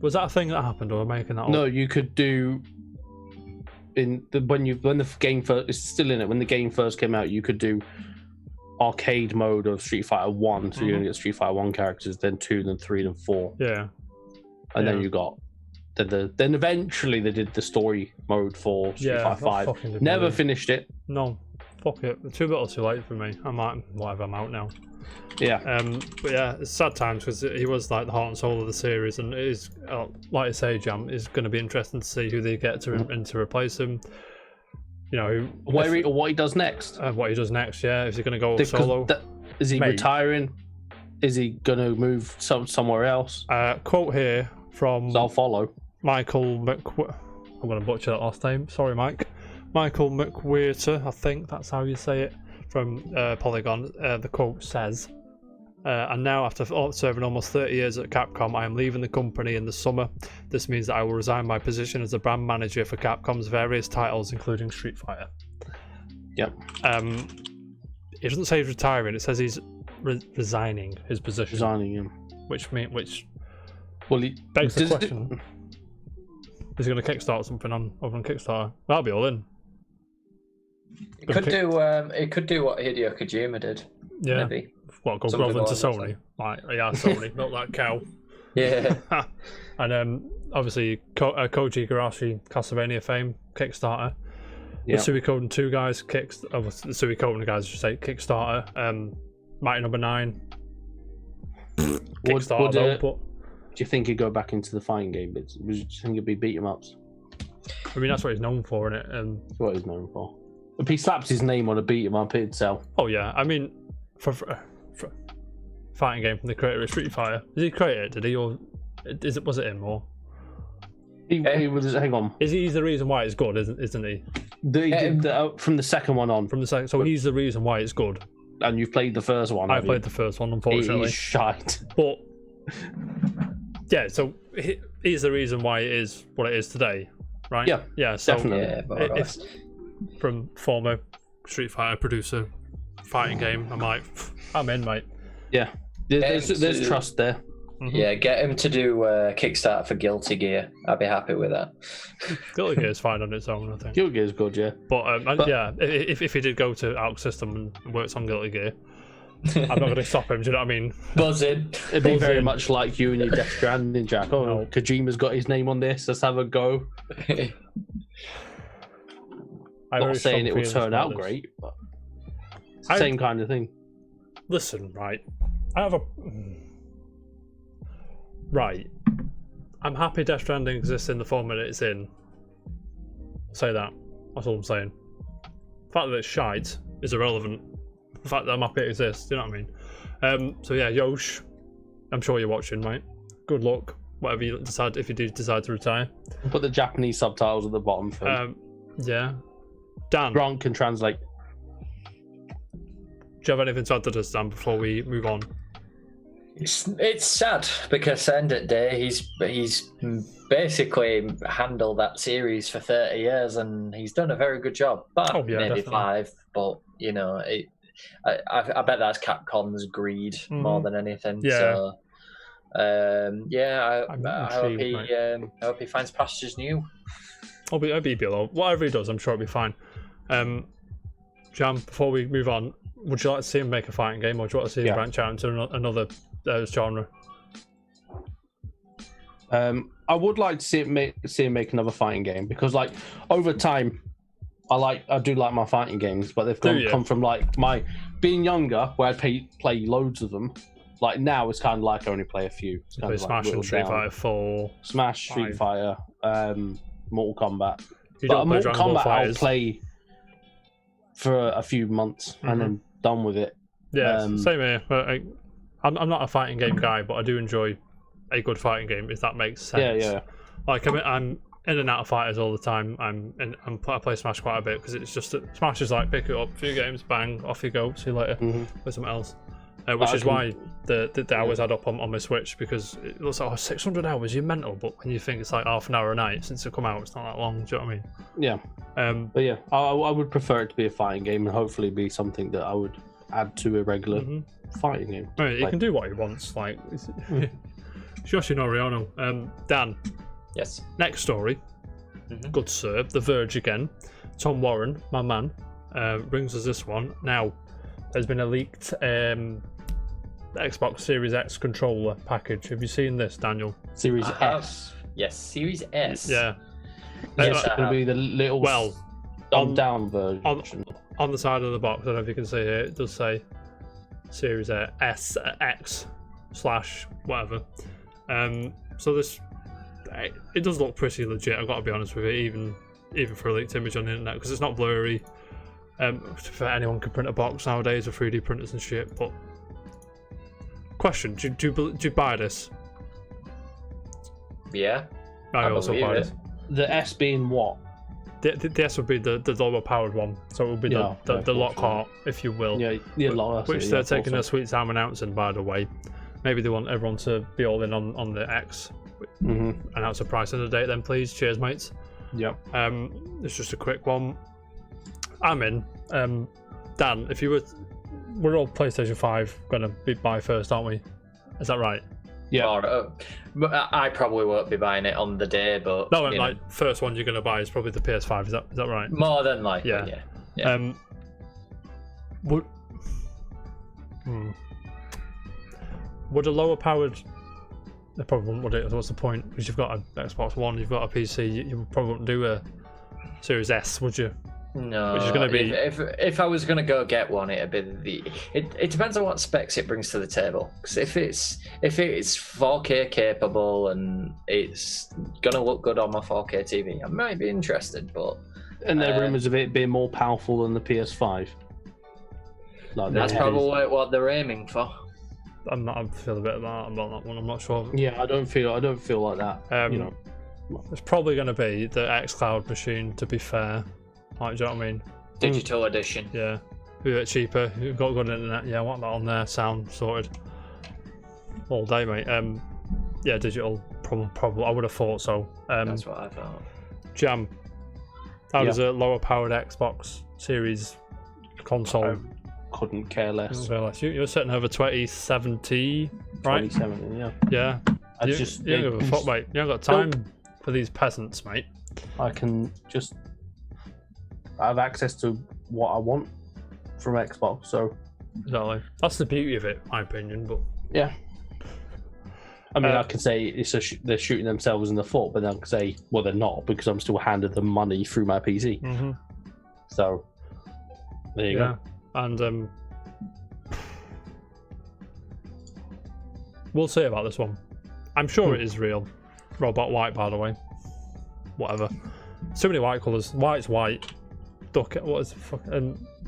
Was that a thing that happened, or am I making that up? No, you could do. When the game first, it's still in it. When the game first came out, you could do arcade mode of Street Fighter 1, so you're gonna get Street Fighter 1 characters, then 2, then 3, then 4. Yeah. And then you got. Then eventually they did the story mode for Street Fighter 5. Never finished it. No, fuck it. Too little, too late for me. I'm out now. Yeah. But yeah, it's sad times because he was like the heart and soul of the series, and it is like I say, Jam, is going to be interesting to see who they get to replace him. You know, what he does next. What he does next, yeah. Is he going to go solo? Is he retiring? Is he going to move somewhere else? Quote here from. I'll follow. Michael I'm going to butcher that last name. Sorry, Mike. Michael McWhirter, I think that's how you say it, from Polygon. The quote says, and now after serving almost 30 years at Capcom, I am leaving the company in the summer. This means that I will resign my position as the brand manager for Capcom's various titles, including Street Fighter. Yep. It doesn't say he's retiring. It says he's resigning his position. Which well, he begs the question. Is he going to kickstart something over on Kickstarter? That'll be all in. It could do what Hideo Kojima did. Yeah. Maybe. What, go grovel into Sony? Like, yeah, Sony, milk that cow. Yeah. And obviously, Koji Igarashi, Castlevania fame, Kickstarter. The Suikoden 2 guys, the Suikoden guys, I should say, Kickstarter. Mighty Number 9. Kickstarter, but. Do you think he'd go back into the fighting game bits? Do you think it'd be beat 'em ups? I mean, that's what he's known for, isn't it? What he's known for. If he slaps his name on a beat 'em up, it'd sell. Oh yeah, I mean, for fighting game from the creator of Street Fighter, did he create it? Did he, or was it him or? He was. Hang on. Is he the reason why it's good? Isn't he? From the second one on. From the second, so he's the reason why it's good. And you've played the first one. I played the first one, unfortunately. He's shite. But. Yeah, so he's the reason why it is what it is today, right? Yeah, so definitely. From former Street Fighter producer, fighting game, I'm in, mate. Yeah, there's trust there. Mm-hmm. Yeah, get him to do Kickstarter for Guilty Gear. I'd be happy with that. Guilty Gear is fine on its own, I think. Guilty Gear is good, yeah. But yeah, if he did go to Arc System and works on Guilty Gear, I'm not going to stop him, do you know what I mean? Buzzing. It'd be very much like you and your Death Stranding, Jack. Oh, no. Kojima's got his name on this, let's have a go. I'm not saying it will turn out great, but... Same kind of thing. Listen, right. I have a right. I'm happy Death Stranding exists in the form that it's in. I'll say that. That's all I'm saying. The fact that it's shite is irrelevant. The fact that I'm happy it exists, you know what I mean? So yeah, Yosh, I'm sure you're watching, mate. Good luck, whatever you decide, if you do decide to retire. Put the Japanese subtitles at the bottom for yeah. Dan. Grant can translate. Do you have anything to add to this, Dan, before we move on? It's sad because end of the day he's basically handled that series for 30 years and he's done a very good job. But maybe definitely 5. But you know, I bet that's Capcom's greed more than anything. Yeah. So I hope he finds pastures new. I'll be below. Whatever he does, I'm sure it'll be fine. Jam, before we move on, would you like to see him make a fighting game, or do you want to see him branch out into another genre? I would like to see him make another fighting game because, like, over time, I do like my fighting games, but they've come from like my being younger, where I'd play loads of them. Like now, it's kind of like I only play a few. It's kind of Smash and Street Fighter 4, Smash, Street Fighter, Mortal Kombat. You don't play Mortal Dragon Ball Kombat, Fighters. I'll play for a few months and then done with it. Yeah, same here. I'm not a fighting game guy, but I do enjoy a good fighting game, if that makes sense. Yeah. Like I'm in and out of fighters all the time. I play Smash quite a bit because it's just that Smash is like pick it up, a few games, bang, off you go, see you later, play something else. Which is why the hours add up on my Switch, because it looks like 600 hours, you're mental, but when you think it's like half an hour a night since it come out, it's not that long, do you know what I mean? Yeah. But yeah, I would prefer it to be a fighting game and hopefully be something that I would add to a regular fighting game. I mean, he can do what he wants, like it's Yoshinori Ono. Dan. Yes. Next story. Good sir. The Verge again. Tom Warren, my man, brings us this one. Now, there's been a leaked Xbox Series X controller package. Have you seen this, Daniel? Series S. Yes, Series S. Yeah. Yes, it's going to be the little down version. On the side of the box, I don't know if you can see here, it does say Series S X / whatever. So this, it does look pretty legit, I've got to be honest with you, even for a leaked image on the internet, because it's not blurry. For anyone can print a box nowadays with 3D printers and shit, but question, do you buy this? Yeah. I also buy it. The S being what? The S would be the lower powered one, so it would be the Lockhart, if you will. Which they're taking their sweet time announcing, by the way. Maybe they want everyone to be all in on the X. Announce a price and a date then, please. Cheers, mates. Yep. It's just a quick one. I'm in. Dan, if you we're all PlayStation 5 gonna buy first, aren't we? Is that right? Yeah. I probably won't be buying it on the day, but no, like first one you're gonna buy is probably the PS5. Is that right? More than likely. Yeah. Would a lower powered? They probably wouldn't, would it? What's the point? Because you've got an Xbox One, you've got a PC. You probably wouldn't do a Series S, would you? No. Which is going to be. If I was going to go get one, it'd be it depends on what specs it brings to the table. Because if it's 4K capable and it's going to look good on my 4K TV, I might be interested. But there are rumors of it being more powerful than the PS5. That's probably what they're aiming for. I feel a bit about that one. I'm not sure. Yeah, I don't feel like that. It's probably going to be the xCloud machine. To be fair, like, do you know what I mean? Digital edition. Yeah, a bit cheaper. You've got good internet. Yeah, I want that on there. Sound sorted. All day, mate. Yeah, digital. Probably. I would have thought so. That's what I thought. Jam. How does a lower powered Xbox Series console? Couldn't care less. You're sitting over 2070, right? 2070, yeah. Yeah. You don't give a fuck, mate. You haven't got time for these peasants, mate. I can just have access to what I want from Xbox, so. Exactly. That's the beauty of it, in my opinion. But yeah. I mean, I could say they're shooting themselves in the foot, but then I could say, well, they're not, because I'm still handed them money through my PC. So, there you go. And we'll see about this one. I'm sure it is real. Robot white, by the way. Whatever. Too many white colours. White's white. Duck. What is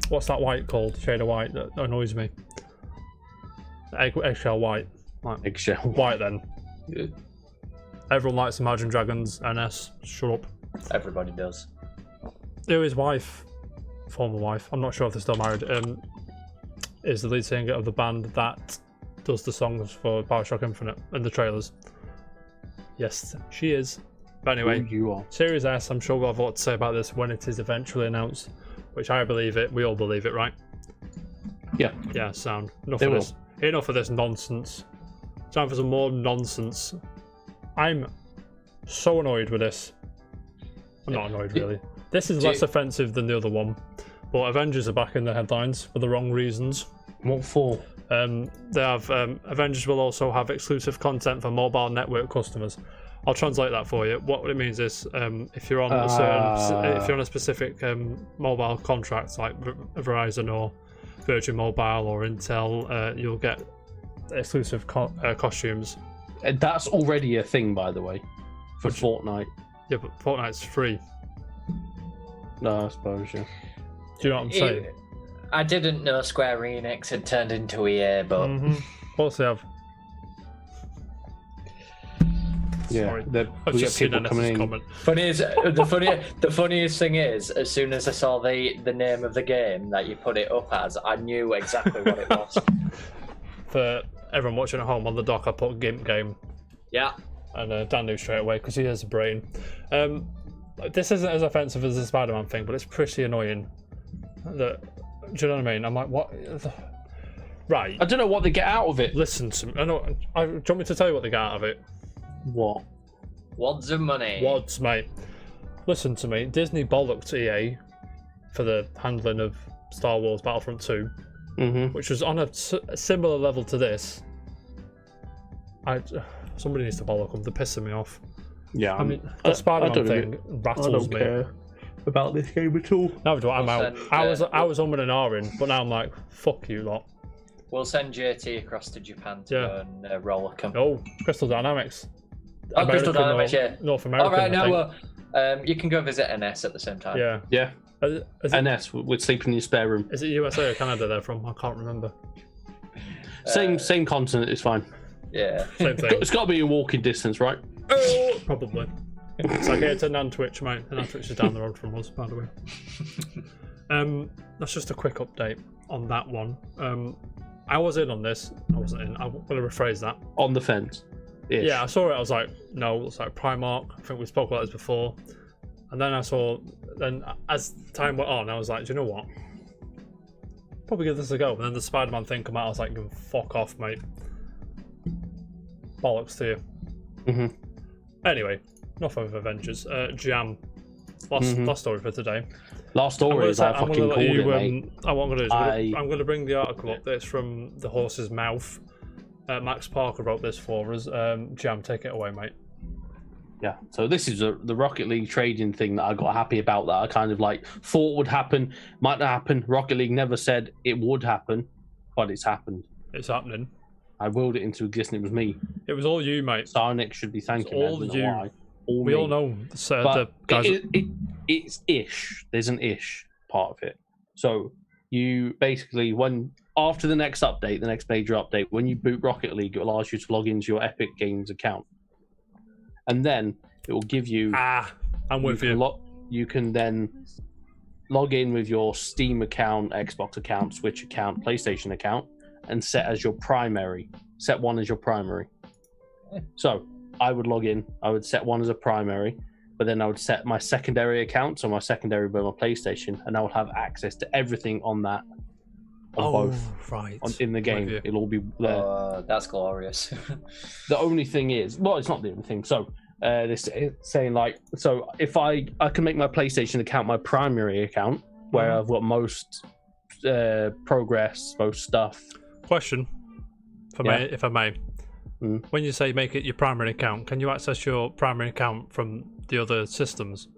what's that white called? Shade of white that annoys me. Eggshell white. Like, Eggshell white then. Yeah. Everyone likes Imagine Dragons. NS. Shut up. Everybody does. His wife, former wife, I'm not sure if they're still married, is the lead singer of the band that does the songs for Bioshock Infinite and the trailers. Yes, she is. But anyway, you are. Series S, I'm sure we'll have a lot to say about this when it is eventually announced, which I believe it. We all believe it, right? Yeah. Yeah, sound. Enough They of will. this. Enough of this nonsense. Time for some more nonsense. I'm so annoyed with this. I'm not annoyed, really. This is less offensive than the other one, but Avengers are back in the headlines for the wrong reasons. What for? They have Avengers will also have exclusive content for mobile network customers. I'll translate that for you. What it means is, if you're on a certain, if you're on a specific mobile contract like Verizon or Virgin Mobile or Intel, you'll get exclusive costumes. That's already a thing, by the way, for Fortnite. Yeah, but Fortnite's free. No, I suppose, yeah. Do you know what I'm saying? I didn't know Square Enix had turned into EA, but What else they have? Yeah, Sorry. we I've get just seen people coming in. comment. the funniest thing is, as soon as I saw the name of the game that you put it up as, I knew exactly what it was. For everyone watching at home on the dock, I put GIMP game. Yeah. And Dan knew straight away because he has a brain. This isn't as offensive as the Spider-Man thing, but it's pretty annoying. Do you know what I mean? I'm like, what? Right. I don't know what they get out of it. Listen to me. Do you want me to tell you what they get out of it? What? Wads of money. Wads, mate. Listen to me. Disney bollocked EA for the handling of Star Wars Battlefront 2, which was on a similar level to this. Somebody needs to bollock them. They're pissing me off. Yeah, I mean, the Spider-Man thing rattles me. Care about this game at all. Now I'm out. I was umming and ahhing, but now I'm like, fuck you lot. We'll send JT across to Japan to go and roll a camp. Oh, Crystal Dynamics. Crystal Dynamics, North America. All right, now you can go visit NS at the same time. Yeah. Yeah. Is it, NS would sleep in your spare room. is it USA or Canada they're from? I can't remember. Same continent. It's fine. Yeah. Same thing. It's got to be a walking distance, right? Probably. It's like here to Nantwich, mate. And Nantwich is down the road from us, by the way. That's just a quick update on that one. I was in on this. I wasn't in. I'm going to rephrase that. On the fence. Yeah, I saw it. I was like, no, it's like Primark. I think we spoke about this before. And then then as time went on, I was like, do you know what? Probably give this a go. And then the Spider-Man thing came out. I was like, fuck off, mate. Bollocks to you. Anyway, enough of Avengers. Jam. Last story for today. Last story is I fucking called it, mate. What I'm going to do is I'm going to bring the article up. It's from the horse's mouth. Max Parker wrote this for us. Jam, take it away, mate. Yeah, so this is the Rocket League trading thing that I got happy about, that I kind of like thought would happen, might not happen. Rocket League never said it would happen, but it's happened. It's happening. I willed it into existence. It was me. It was all you, mate. Sarnik should be thanking me. All you. Why. All we me. all know. But the guys. It's ish. There's an ish part of it. So you basically, after the next update, the next major update, when you boot Rocket League, it allows you to log into your Epic Games account, and then it will give you. I'm with you. You can then log in with your Steam account, Xbox account, Switch account, PlayStation account, and set one as your primary. So I would log in, I would set one as a primary, but then I would set my secondary account, so my secondary by my PlayStation, and I would have access to everything on that, both right. in the game. It'll all be there. That's glorious. The only thing is, well, it's not the only thing. So this saying like, so if I can make my PlayStation account my primary account, where I've got most progress, most stuff. Question, if I may. When you say make it your primary account, can you access your primary account from the other systems?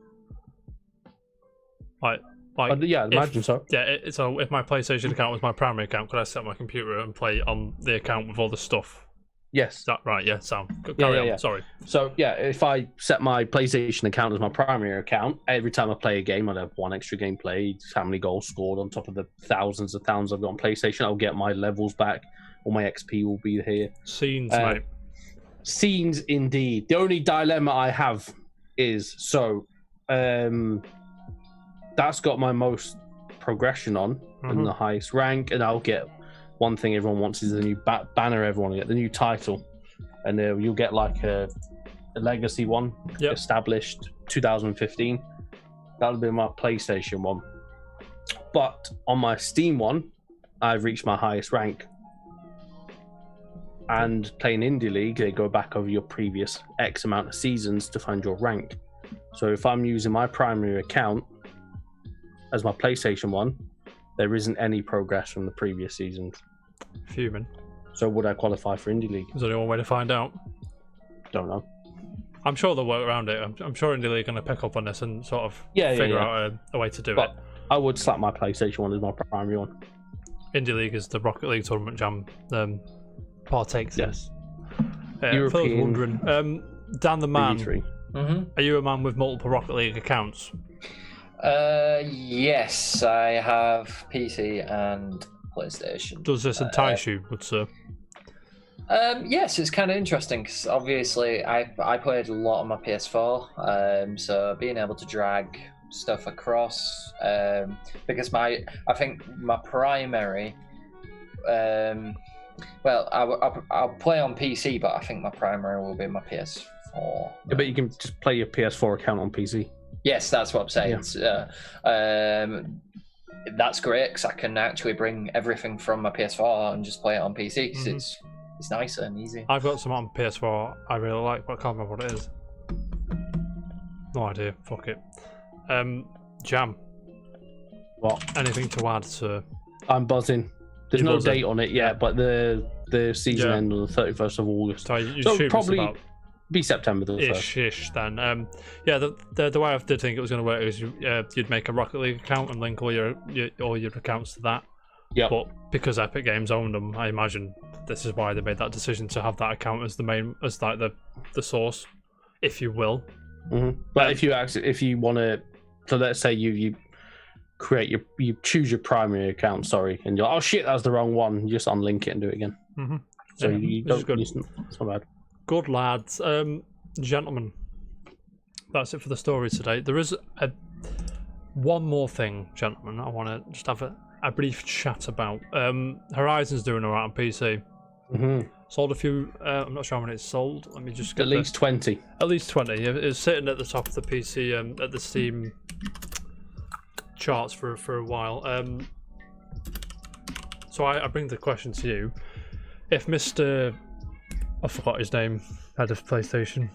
Like, Like, Yeah, I'd imagine so. Yeah, so if my PlayStation account was my primary account, could I set my computer and play on the account with all the stuff? Yes. Is that right? Yeah, Sam. Carry on. Yeah. Sorry. So yeah, if I set my PlayStation account as my primary account, every time I play a game, I'd have one extra game played, how many goals scored on top of the thousands I've got on PlayStation. I'll get my levels back, all my XP will be here. Scenes, mate. Scenes, indeed. The only dilemma I have is that's got my most progression on and the highest rank, and I'll get one thing everyone wants is the new banner. Everyone will get the new title, and you'll get like a legacy one established 2015. That'll be my PlayStation one. But on my Steam one, I've reached my highest rank. And playing Indie League, they go back over your previous X amount of seasons to find your rank. So if I'm using my primary account as my PlayStation one, there isn't any progress from the previous seasons. Fuming. So would I qualify for Indie League? Is there only one way to find out? Don't know. I'm sure they'll work around it. I'm sure Indie League are going to pick up on this and sort of figure out a way to do it. I would slap my PlayStation one as my primary one. Indie League is the Rocket League tournament Jam partakes in. Yes. For those wondering, Dan the Man, are you a man with multiple Rocket League accounts? Yes, I have PC and PlayStation. Does this entice you, good sir? Yes, it's kind of interesting because obviously I played a lot on my PS4, so being able to drag stuff across, because I think my primary, I'll play on PC, but I think my primary will be my PS4. Yeah, but you can just play your PS4 account on PC. Yes, that's what I'm saying. Yeah. That's great because I can actually bring everything from my PS4 and just play it on PC because it's nicer and easy. I've got some on PS4 I really like, but I can't remember what it is. No idea. Fuck it. Jam. What? Anything to add, sir? I'm buzzing. There's no date on it yet, but the season ends on the 31st of August. So probably be September the 1st. Ish then. The way I did think it was going to work is you'd make a Rocket League account and link all your accounts to that. Yeah. But because Epic Games owned them, I imagine this is why they made that decision to have that account as the main, as like the source, if you will. But if you want to, so let's say you create you choose your primary account, and you're oh shit, that's the wrong one. You just unlink it and do it again. So you don't. It's not bad. Good lads, gentlemen. That's it for the story today. There is one more thing, gentlemen. I want to just have a brief chat about. Horizon's doing alright on PC. Sold a few. I'm not sure how many it's sold. Let me just get at least 20. At least 20. It's sitting at the top of the PC at the Steam charts for a while. So I bring the question to you: if Mr. I forgot his name, head of PlayStation,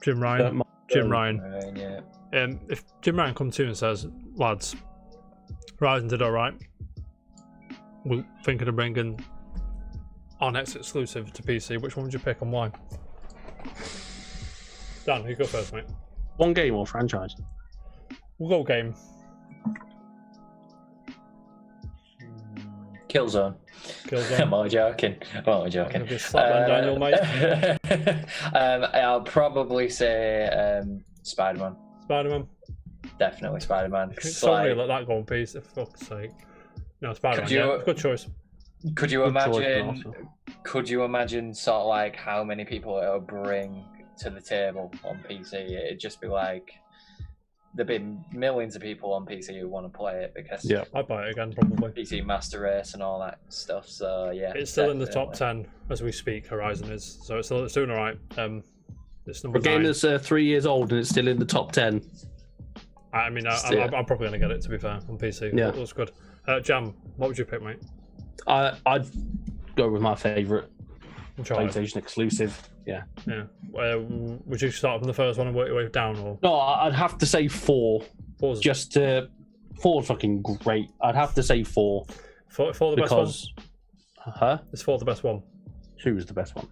Jim Ryan. If Jim Ryan comes to you and says, "Lads, Horizon did all right. We're thinking of bringing our next exclusive to PC," which one would you pick and why? Dan, you go first, mate. One game or franchise? We'll go game. Killzone. I'm only joking. Slap Daniel, mate. I'll probably say Spider-Man. Spider-Man. Definitely Spider-Man. Sorry, let that go on piece. For fuck's sake. No, Spider-Man. Good choice. Could you imagine? Could you imagine sort of like how many people it would bring to the table on PC? It'd just be like there'd be millions of people on PC who want to play it because I'd buy it again probably. PC Master Race and all that stuff. So yeah, it's still in the top 10 as we speak. Horizon is, so it's doing alright. It's number 9. A game that's 3 years old and it's still in the top 10. I mean, I'm probably gonna get it to be fair on PC. Yeah, that's good. Jam, what would you pick, mate? I'd go with my favourite PlayStation exclusive. Yeah. Would you start from the first one and work your way down, or? No, I'd have to say 4. 4's just to 4's fucking great. I'd have to say 4. 4 the best one. Huh? Is 4 the best one? 2 is the best one.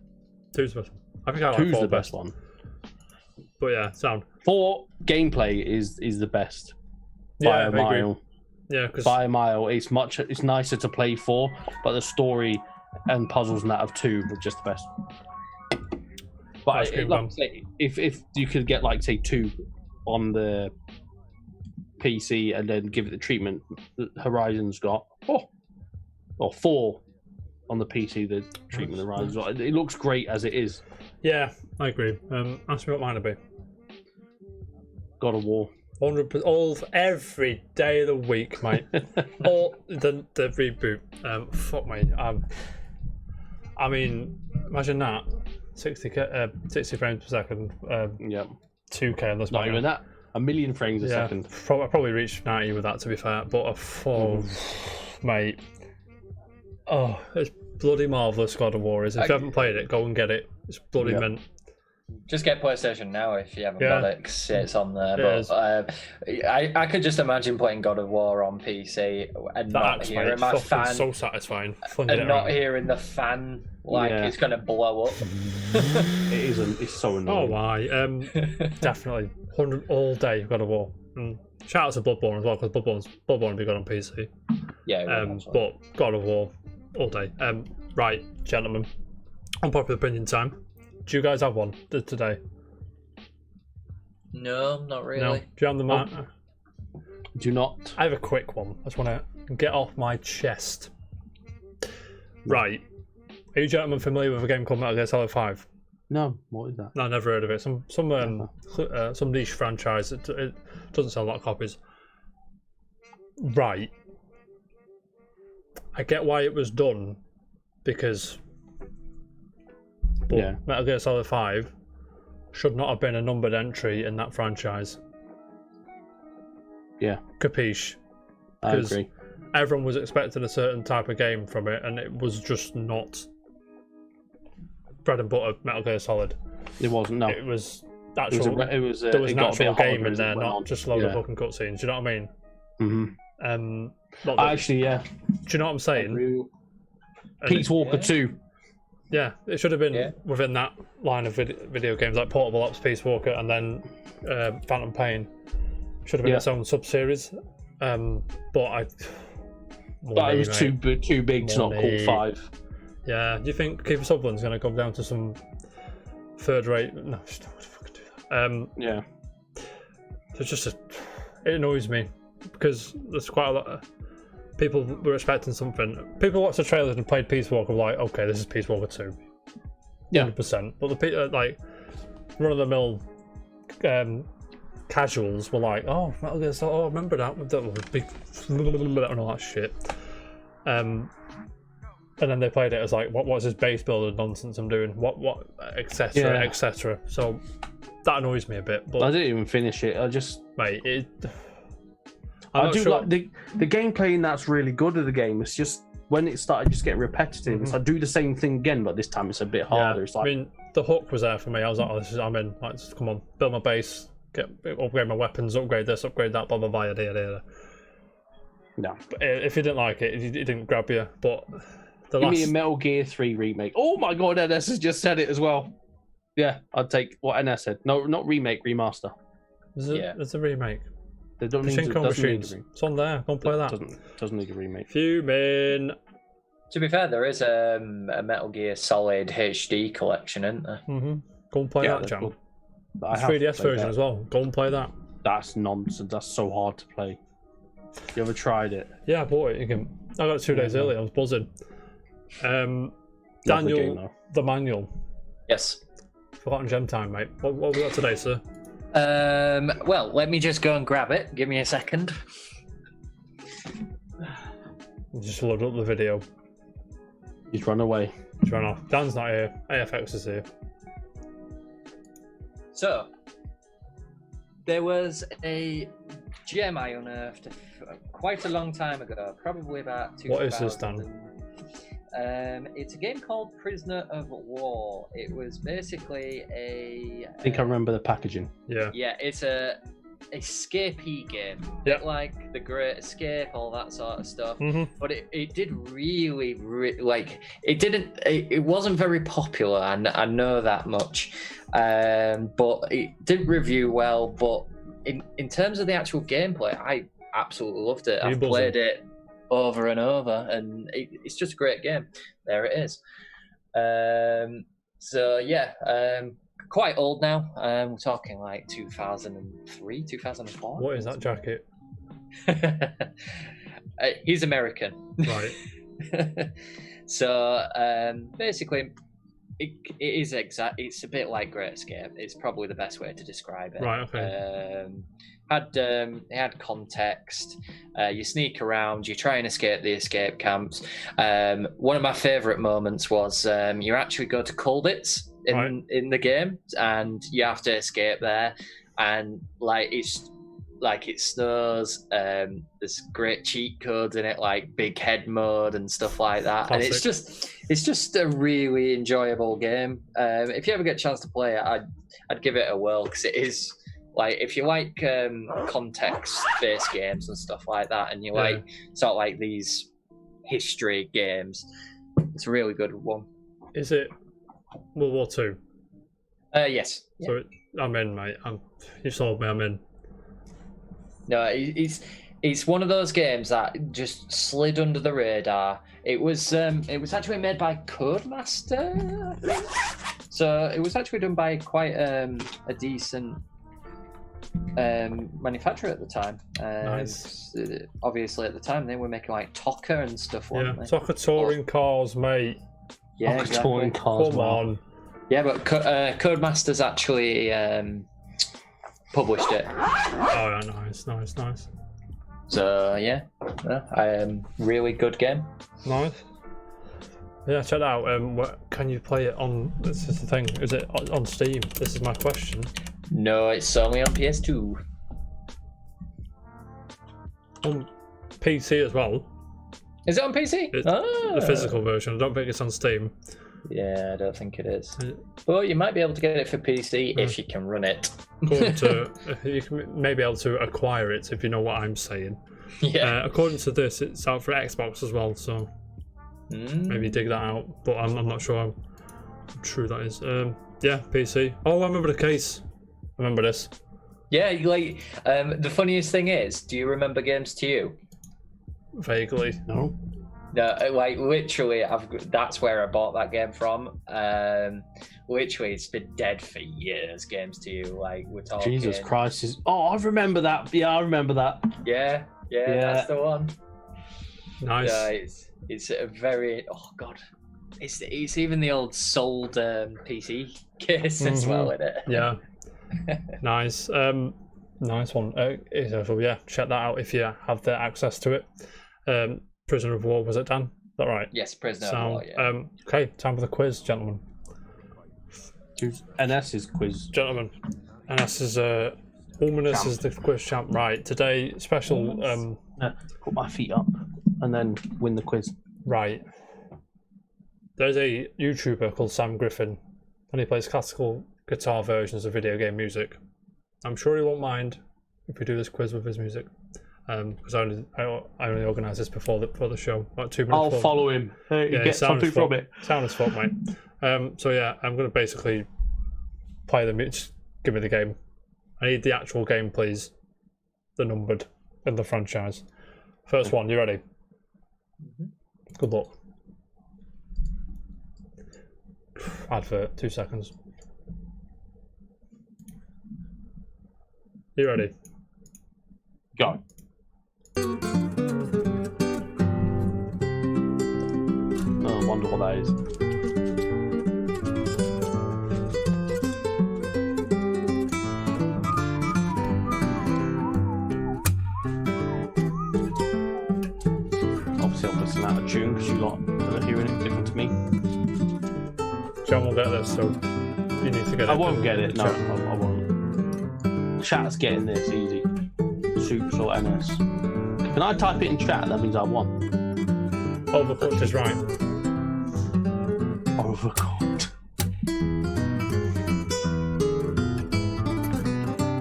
2's the best one. I think I like 2's 4 the best one. But yeah, sound. 4 gameplay is the best. Yeah, I agree. Yeah, because by a mile. It's nicer to play 4, but the story and puzzles and that of 2 were just the best. But say, if you could get like say 2 on the PC and then give it the treatment Horizon's got, or 4 on the PC, the treatment Horizon's got, it looks great as it is. Yeah, I agree. Ask me what mine would be. God of War. 100%, all every day of the week, mate. All the reboot. Fuck me. I mean, imagine that. 60 frames per second. Yeah. 2K. That's not even that. 1,000,000 frames a second. I probably reached 90 with that, to be fair. But mate. Oh, it's bloody marvelous. God of War is. If you haven't played it, go and get it. It's bloody mint. Just get PlayStation now if you haven't got it, 'cause it's on there. But I could just imagine playing God of War on PC and not hearing my fan. So satisfying. And not hearing the fan it's going to blow up. It is. It's so annoying. Oh my. Definitely 100 all day. God of War. Shout out to Bloodborne as well, because Bloodborne would be good on PC. Yeah. But God of War all day. Right, gentlemen. Unpopular opinion time. Do you guys have one today? No, not really. No. Do you have the mark? Do not. I have a quick one. I just want to get off my chest. Right. Are you gentlemen familiar with a game called Metal Gear Solid 5? No. What is that? No, I've never heard of it. Some niche franchise. It doesn't sell a lot of copies. Right. I get why it was done, because Metal Gear Solid 5 should not have been a numbered entry in that franchise. Yeah. Capiche? I agree. Everyone was expecting a certain type of game from it, and it was just not bread and butter Metal Gear Solid. It wasn't, no. It was actual. There was an actual game in there, not just a load of fucking cutscenes. Do you know what I mean? Mm-hmm. Actually, yeah. Do you know what I'm saying? Peace Walker 2. Yeah, it should have been within that line of video games, like Portable Ops, Peace Walker, and then Phantom Pain. Should have been its own sub-series. But it was too big to not call 5. Yeah, do you think Keeper Sutherland's going to come down to some third-rate? No, just don't fucking do that. Yeah. So it annoys me, because there's quite a lot of people were expecting something. People watched the trailers and played Peace Walker, were like, okay, this is Peace Walker 2. 100%. But the like run-of-the-mill casuals were like, oh, Metal Gear Solid, I remember that. That big and all that shit. And then they played it as like, what's this base builder nonsense I'm doing? What, etc., etc. So that annoys me a bit. But I didn't even finish it. Mate, I do like the gameplay, and that's really good of the game. It's just when it started just getting repetitive. It's like do the same thing again, but this time it's a bit harder. It's like, I mean, the hook was there for me. I was like, I'm in. Like, come on, build my base, upgrade my weapons, upgrade this, upgrade that, blah blah blah, yada. No, but if you didn't like it, it didn't grab you. But give me a Metal Gear 3 remake. Oh my god, NS has just said it as well. Yeah, I'd take what NS said. No, not remake, remaster. There's a remake. They don't need Machines. It's on there. Don't play that. Doesn't need a remake. Fuming. To be fair, there is a Metal Gear Solid HD collection, isn't there? Go and play that, Jam. Cool. 3DS version as well. Go and play that. That's nonsense. That's so hard to play. You ever tried it? Yeah, I bought it. I got it 2 days early. I was buzzing. Daniel, the manual. Yes. Forgotten gem time, mate. What have we got today, sir? Well, let me just go and grab it. Give me a second. Just load up the video. He's run away. He's run off. Dan's not here. AFX is here. So, there was a gem I unearthed quite a long time ago, probably about 2000. What is this, Dan? It's a game called Prisoner of War. It was basically I think I remember the packaging. Yeah. Yeah, it's a escapee game. Yeah. Like The Great Escape, all that sort of stuff. But it did really it wasn't very popular, and I know that much. But it did review well. But in terms of the actual gameplay, absolutely loved it. I've buzzing? played it over and over, and it's just a great game. There it is. So yeah, quite old now. We're talking like 2003, 2004. What is that jacket? He's American. Right. So basically, it is exact. It's a bit like Great Escape. It's probably the best way to describe it. Right. Okay. It had context. You sneak around. You try and escape the escape camps. One of my favourite moments was you actually go to Colditz in the game, and you have to escape there. And it snows. There's great cheat codes in it, like big head mode and stuff like that. Classic. And it's just a really enjoyable game. If you ever get a chance to play it, I'd give it a whirl, because it is like, if you like context-based games and stuff like that, and you like sort of like these history games, it's a really good one. Is it World War II? Yes. So I'm in, mate. You sold me. I'm in. No, it's one of those games that just slid under the radar. It was actually made by Codemaster, so it was actually done by quite a decent manufacturer at the time. Nice. Obviously, at the time they were making like Tocker and stuff. Yeah, They? Tocker touring cars, mate. Yeah, Tocker exactly. touring cars. Come on. Yeah, but Codemaster's actually published it. Oh, yeah, nice. So yeah, really good game. Nice. Yeah, check that out. Can you play it on? This is the thing. Is it on Steam? This is my question. No, it's only on PS2. On PC as well. Is it on PC? It's the physical version. I don't think it's on Steam. Yeah, I don't think it is. But you might be able to get it for PC if you can run it. You may be able to acquire it, if you know what I'm saying. Yeah. According to this, it's out for Xbox as well, so maybe dig that out. But I'm not sure how true that is. Yeah, PC. Oh, I remember the case. I remember this. Yeah, like the funniest thing is, do you remember Games to You? Vaguely. No. No, like literally, that's where I bought that game from. Literally, it's been dead for years. Games to You, like we're talking. Jesus Christ! I remember that. Yeah, I remember that. Yeah, that's the one. Nice. Yeah, it's a very It's even the old sold PC case as well in it. Yeah. Nice. Nice one. So yeah, check that out if you have the access to it. Prisoner of War, was it, Dan? Is that right? Yes, Prisoner of War, yeah. Okay, time for the quiz, gentlemen. Choose NS's quiz. Gentlemen, NS is Ulmanus is the quiz champ. Right, today, special... Put my feet up and then win the quiz. Right. There's a YouTuber called Sam Griffin, and he plays classical guitar versions of video game music. I'm sure he won't mind if we do this quiz with his music. Because I only organised this before the show, like 2 minutes. I'll before. follow him. Hey, Yeah, get something from it. Sound as fuck, mate. So yeah, I'm going to basically play the music. Give me the game. I need the actual game, please. The numbered in the franchise. First one, you ready? Mm-hmm. Good luck. Advert, 2 seconds. You ready? Go. Oh, I wonder what that is. Obviously, I'm listening out of tune because you lot are hearing it different to me. John will get this, so you need to get it. I won't get it. No, I won't. Chat's getting this easy. Soups or NS. Can I type it in chat? That means I won. Overcooked is right. Overcooked.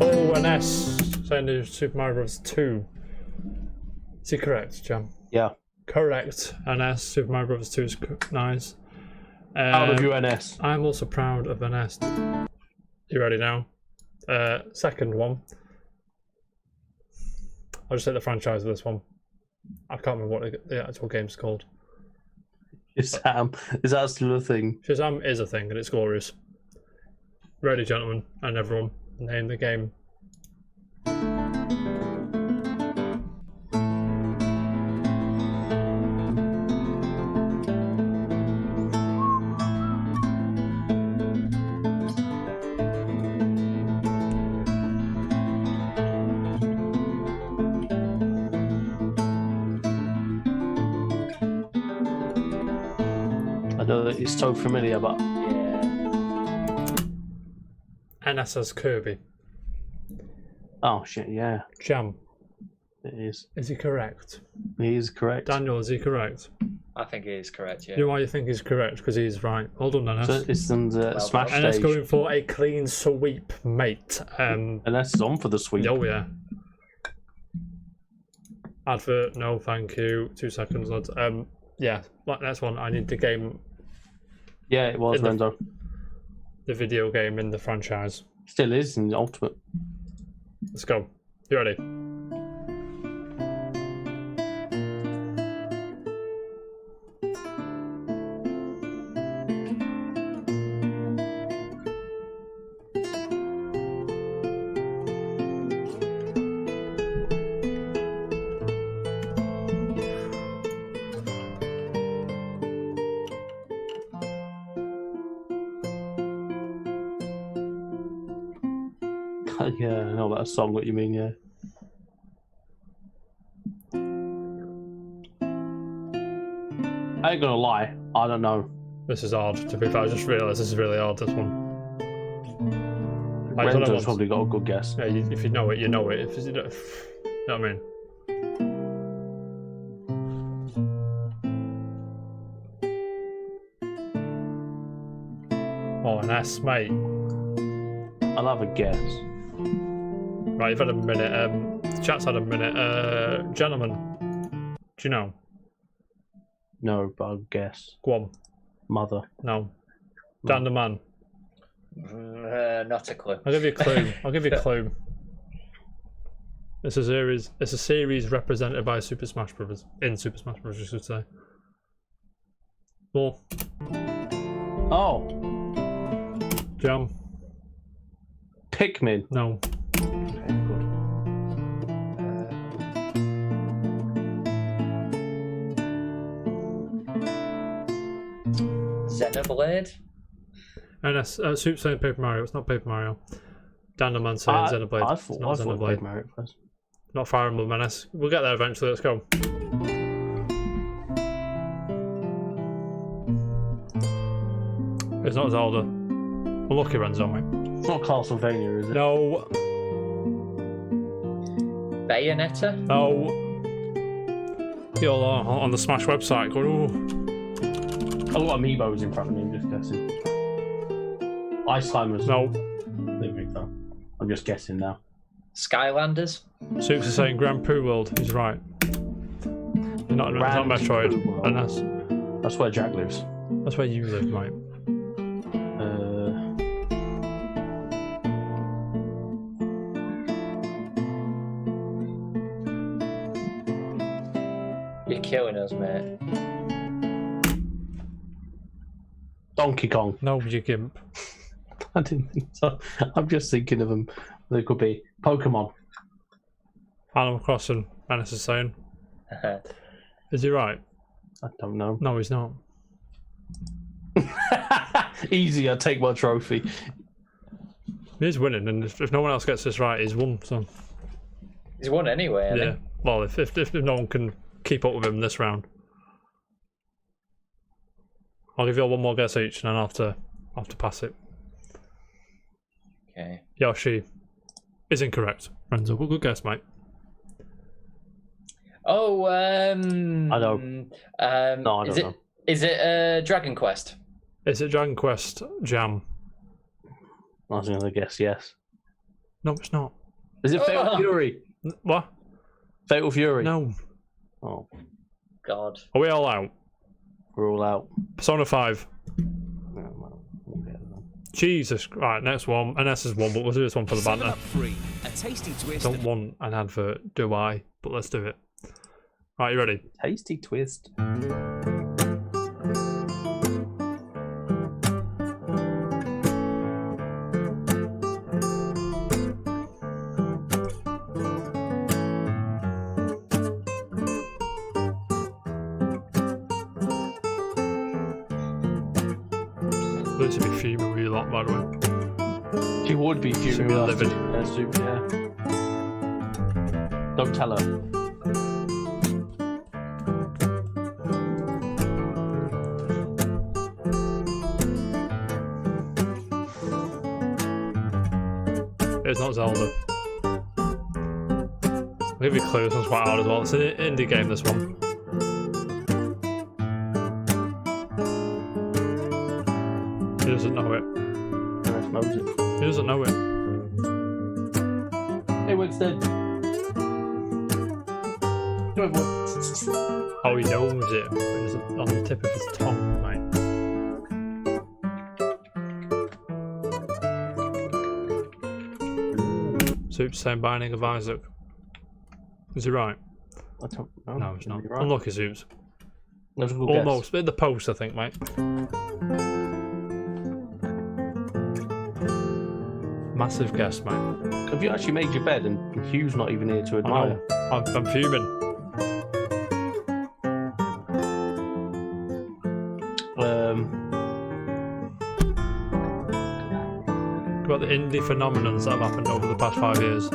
Oh, an S. Saying to Super Mario Bros. 2. Is he correct, Jam? Yeah. Correct. An S. Super Mario Bros. 2 is nice. Proud of you, NS. I'm also proud of an S. You ready now? Second one. I'll just take the franchise of this one. I can't remember what the actual game's called. Shazam. Is that still a thing? Shazam is a thing, and it's glorious. Ready, gentlemen, and everyone, name the game. I know that it's so familiar, but NS as Kirby. oh shit, yeah, Jam. it is. Is he correct? He is correct. Daniel, is he correct? I think it is correct. Yeah. You know why you think he's correct? Because he's right. Hold on, NS. So it's on the Smash NS stage. going for a clean sweep, mate. And that's on for the sweep. Oh yeah. Advert, no, thank you. 2 seconds, lads. Yeah, next one. I need the game, Yeah, it was In the- Renzo. the video game in the franchise. Still is in the Ultimate. Let's go. You ready? Yeah, I know that song. What you mean? Yeah. I ain't gonna lie. I don't know. This is hard. To be fair, I just realised this is really hard. This one. I don't know Renzo's what's- probably got a good guess. Yeah, if you know it, you know it. If you don't, you know what I mean. Oh, an S, mate. I'll have a guess. Right, you've had a minute. The chat's had a minute. Gentlemen, do you know? No, but I'll guess. Go on. Mother. No. Dan the man. Not a clue. I'll give you a clue. I'll give you a clue. It's a series. It's a series represented by Super Smash Bros. In Super Smash Bros. I should say. More. Oh, Jam. Pikmin. No. Xenoblade. And Soup saying Paper Mario. It's not Paper Mario. Dan the man saying Xenoblade. I It's thought not Xenoblade. Paper Mario first. Not Fire Emblem Menace. We'll get there eventually. Let's go. It's not Zelda. We're lucky, Renzo, mate. It's not Castlevania, is it? No. Bayonetta. No. You're on the Smash website going, ooh. I've got amiibos in front of me. I'm just guessing. Ice Climbers. No. There we go. I'm just guessing now. Skylanders. Soups is saying Grand Poo World. He's right. Not Grand Metroid. Poo World. And That's where Jack lives. that's where you live, mate. You're killing us, mate. Donkey Kong. No, you gimp. I didn't think so. I'm just thinking of them. They could be Pokemon. Animal Crossing. Menace is saying. Is he right? I don't know. No, he's not. Easy. I take my trophy. He's winning, and if no one else gets this right, he's won. So He's won anyway. I yeah. think. Well, if no one can keep up with him this round, I'll give you all one more guess each, and then I'll have to pass it. Okay. Yoshi is incorrect. Renzo, good guess, mate. Oh, I don't. No, I don't know. Is it Dragon Quest? Is it Dragon Quest Jam? I was going to guess yes. No, it's not. Is it Fatal Fury? What? Fatal Fury? No. Oh, God. Are we all out? we're all out. Persona 5. No, well, we'll get them. Jesus. Right, next one. NS is one, but we'll do this one for the banter. Free, a tasty twist. Don't want an advert, do I? But let's do it. Right, you ready? Tasty twist. This would be fuming with you lot, by the way. She would be Should be furious. livid. Yeah. Don't tell her. It's not Zelda. I'll give you a clue, this one's quite hard as well. It's an indie game, this one. He doesn't know it. He doesn't know it. Hey, what's that? Oh, he knows it. It's on the tip of his tongue, mate. Soup's saying Binding of Isaac. Is he right? I don't know. No, it's not. Right. Unlucky Soups. That's a good Almost. In the post, I think, mate. Massive guess, mate. Guess. Have you actually made your bed and Hugh's not even here to I admire? know. I'm fuming. About the indie phenomenons that have happened over the past 5 years.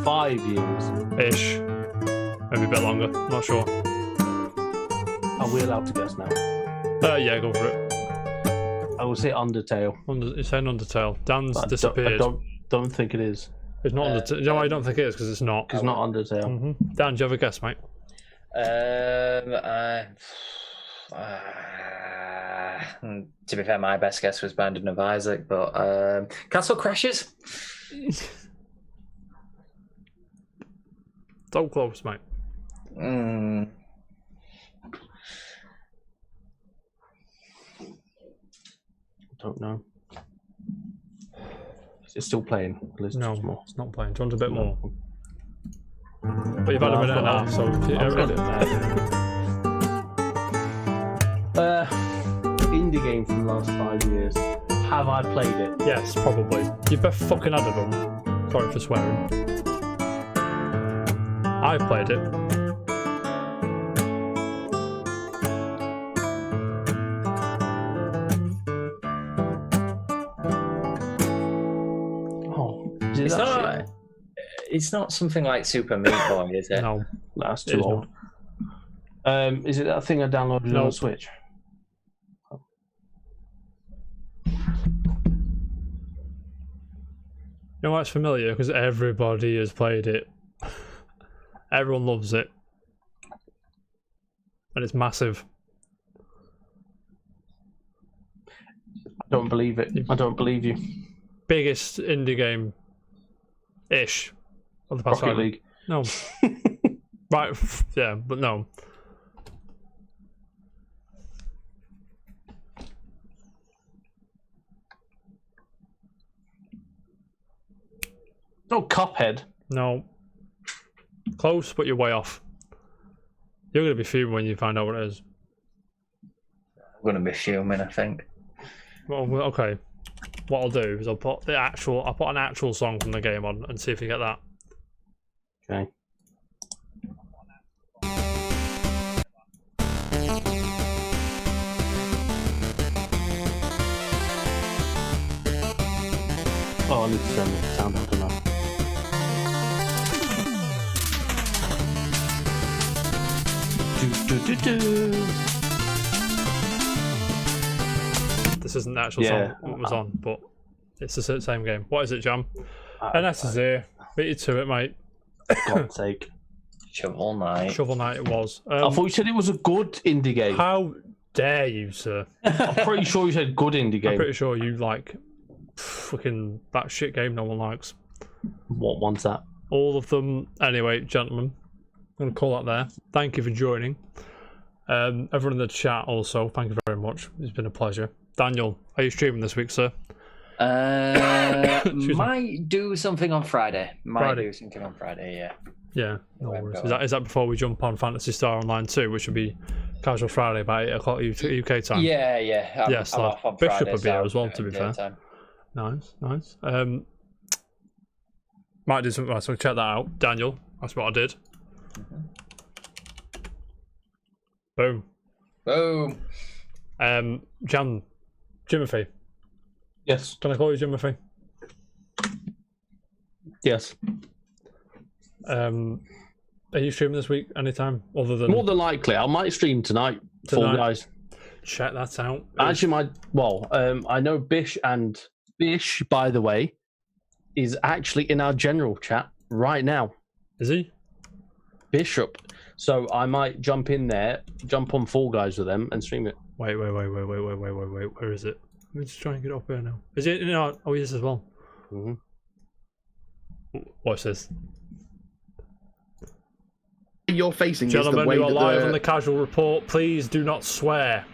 5 years. Ish. Maybe a bit longer. Not sure. Are we allowed to guess now? Yeah, go for it. I will say Undertale. You're saying Undertale. Dan's But I disappeared. don't think it is. It's not Undertale. You know why I don't think it is? Because it's not. It's not Undertale. Dan, do you have a guess, mate? To be fair, my best guess was Binding of Isaac, but Castle Crashes. So close, mate. Don't know. Is it still playing? No, more. it's not playing. Do you want a bit more? But you've had a minute and a half, so if I've got it. Indie game from the last 5 years. Have I played it? yes, probably. You've both fucking added them. Sorry for swearing. I've played it. Oh, It's not something like Super Meat Boy, is it? No. that's It too is old. Is it that thing I downloaded on No. the Switch? You know why it's familiar? Because everybody has played it. Everyone loves it. And it's massive. I don't believe it. I don't believe you. Biggest indie game ish of the past Rocket 5 League. No. Right, yeah, but no. No, Cuphead. No. Close, but you're way off. You're going to be fuming when you find out what it is. I'm gonna be fuming, I think. Well, okay. What I'll do is I'll put an actual song from the game on and see if you get that. Okay. Oh, I need to turn the sound up, don't I? This isn't the actual Yeah. song that was on, but it's the same game. What is it, Jam? Uh, NS is here. Beat you to it, mate. God's sake. Shovel Knight. Shovel Knight it was. I thought you said it was a good indie game. How dare you, sir? I'm pretty sure you said good indie I'm game. pretty sure you like fucking that shit game no one likes. What one's that? All of them. Anyway, gentlemen, I'm going to call that there. Thank you for joining. Everyone in the chat also, thank you very much. It's been a pleasure. Daniel, are you streaming this week, sir? Might do something on Friday. Yeah. Yeah, no worries. Is that before we jump on Phantasy Star Online 2, which would be casual Friday by 8 o'clock UK time? Yeah. Yes, I'm like, off on Bishop Friday, would be here as well, to be fair. Time. Nice. Might do something, so check that out. Daniel, that's what I did. Boom. Jimothy. Yes. Can I call you Jimothy? Yes. Are you streaming this week anytime other than... More than likely, I might stream tonight. Fall Guys. Check that out. Actually, I know Bish, by the way, is actually in our general chat right now. Is he? Bishop. So I might jump in there, jump on Fall Guys with them and stream it. Wait. Where is it? Let me just try and get it up here now. Is it? No. Oh, he is as well. Mm-hmm. Watch this. You're facing Gentlemen, is the way you are that live on the casual report. Please do not swear.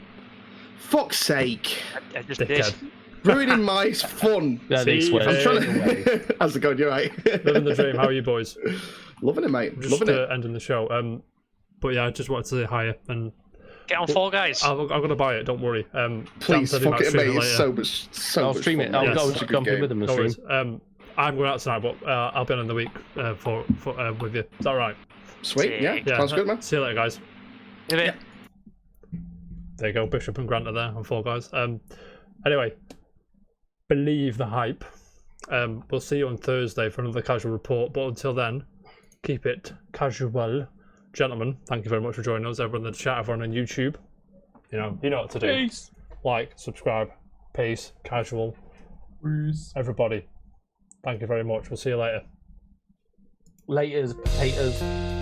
Fuck's sake. I just Dickhead. did. Ruining my fun. Yeah, they See, swear. I'm trying to... How's it going? You're right. Living the dream. How are you boys? Loving it, mate. Just Loving it. ending the show. But yeah, I just wanted to say hi and Get on Fall Guys. I'm gonna buy it. Don't worry. Please, Dan said he fuck might it, stream mate. It's later. so I'll much stream fun. it. I'll Yes. go It's a good jump in game. with them and No stream. worries. I'm going out tonight, but I'll be on in the week for with you. Is that right? Sweet, yeah. Yeah. Sounds good, man. See you later, guys. In it. There you go. Bishop and Grant are there on Fall Guys. Anyway, believe the hype. We'll see you on Thursday for another casual report. But until then, keep it casual. Gentlemen, thank you very much for joining us. Everyone in the chat, everyone on YouTube. You know what to do. Peace. Like, subscribe. Peace. Casual. Peace. Everybody, thank you very much. We'll see you later. Laters, haters.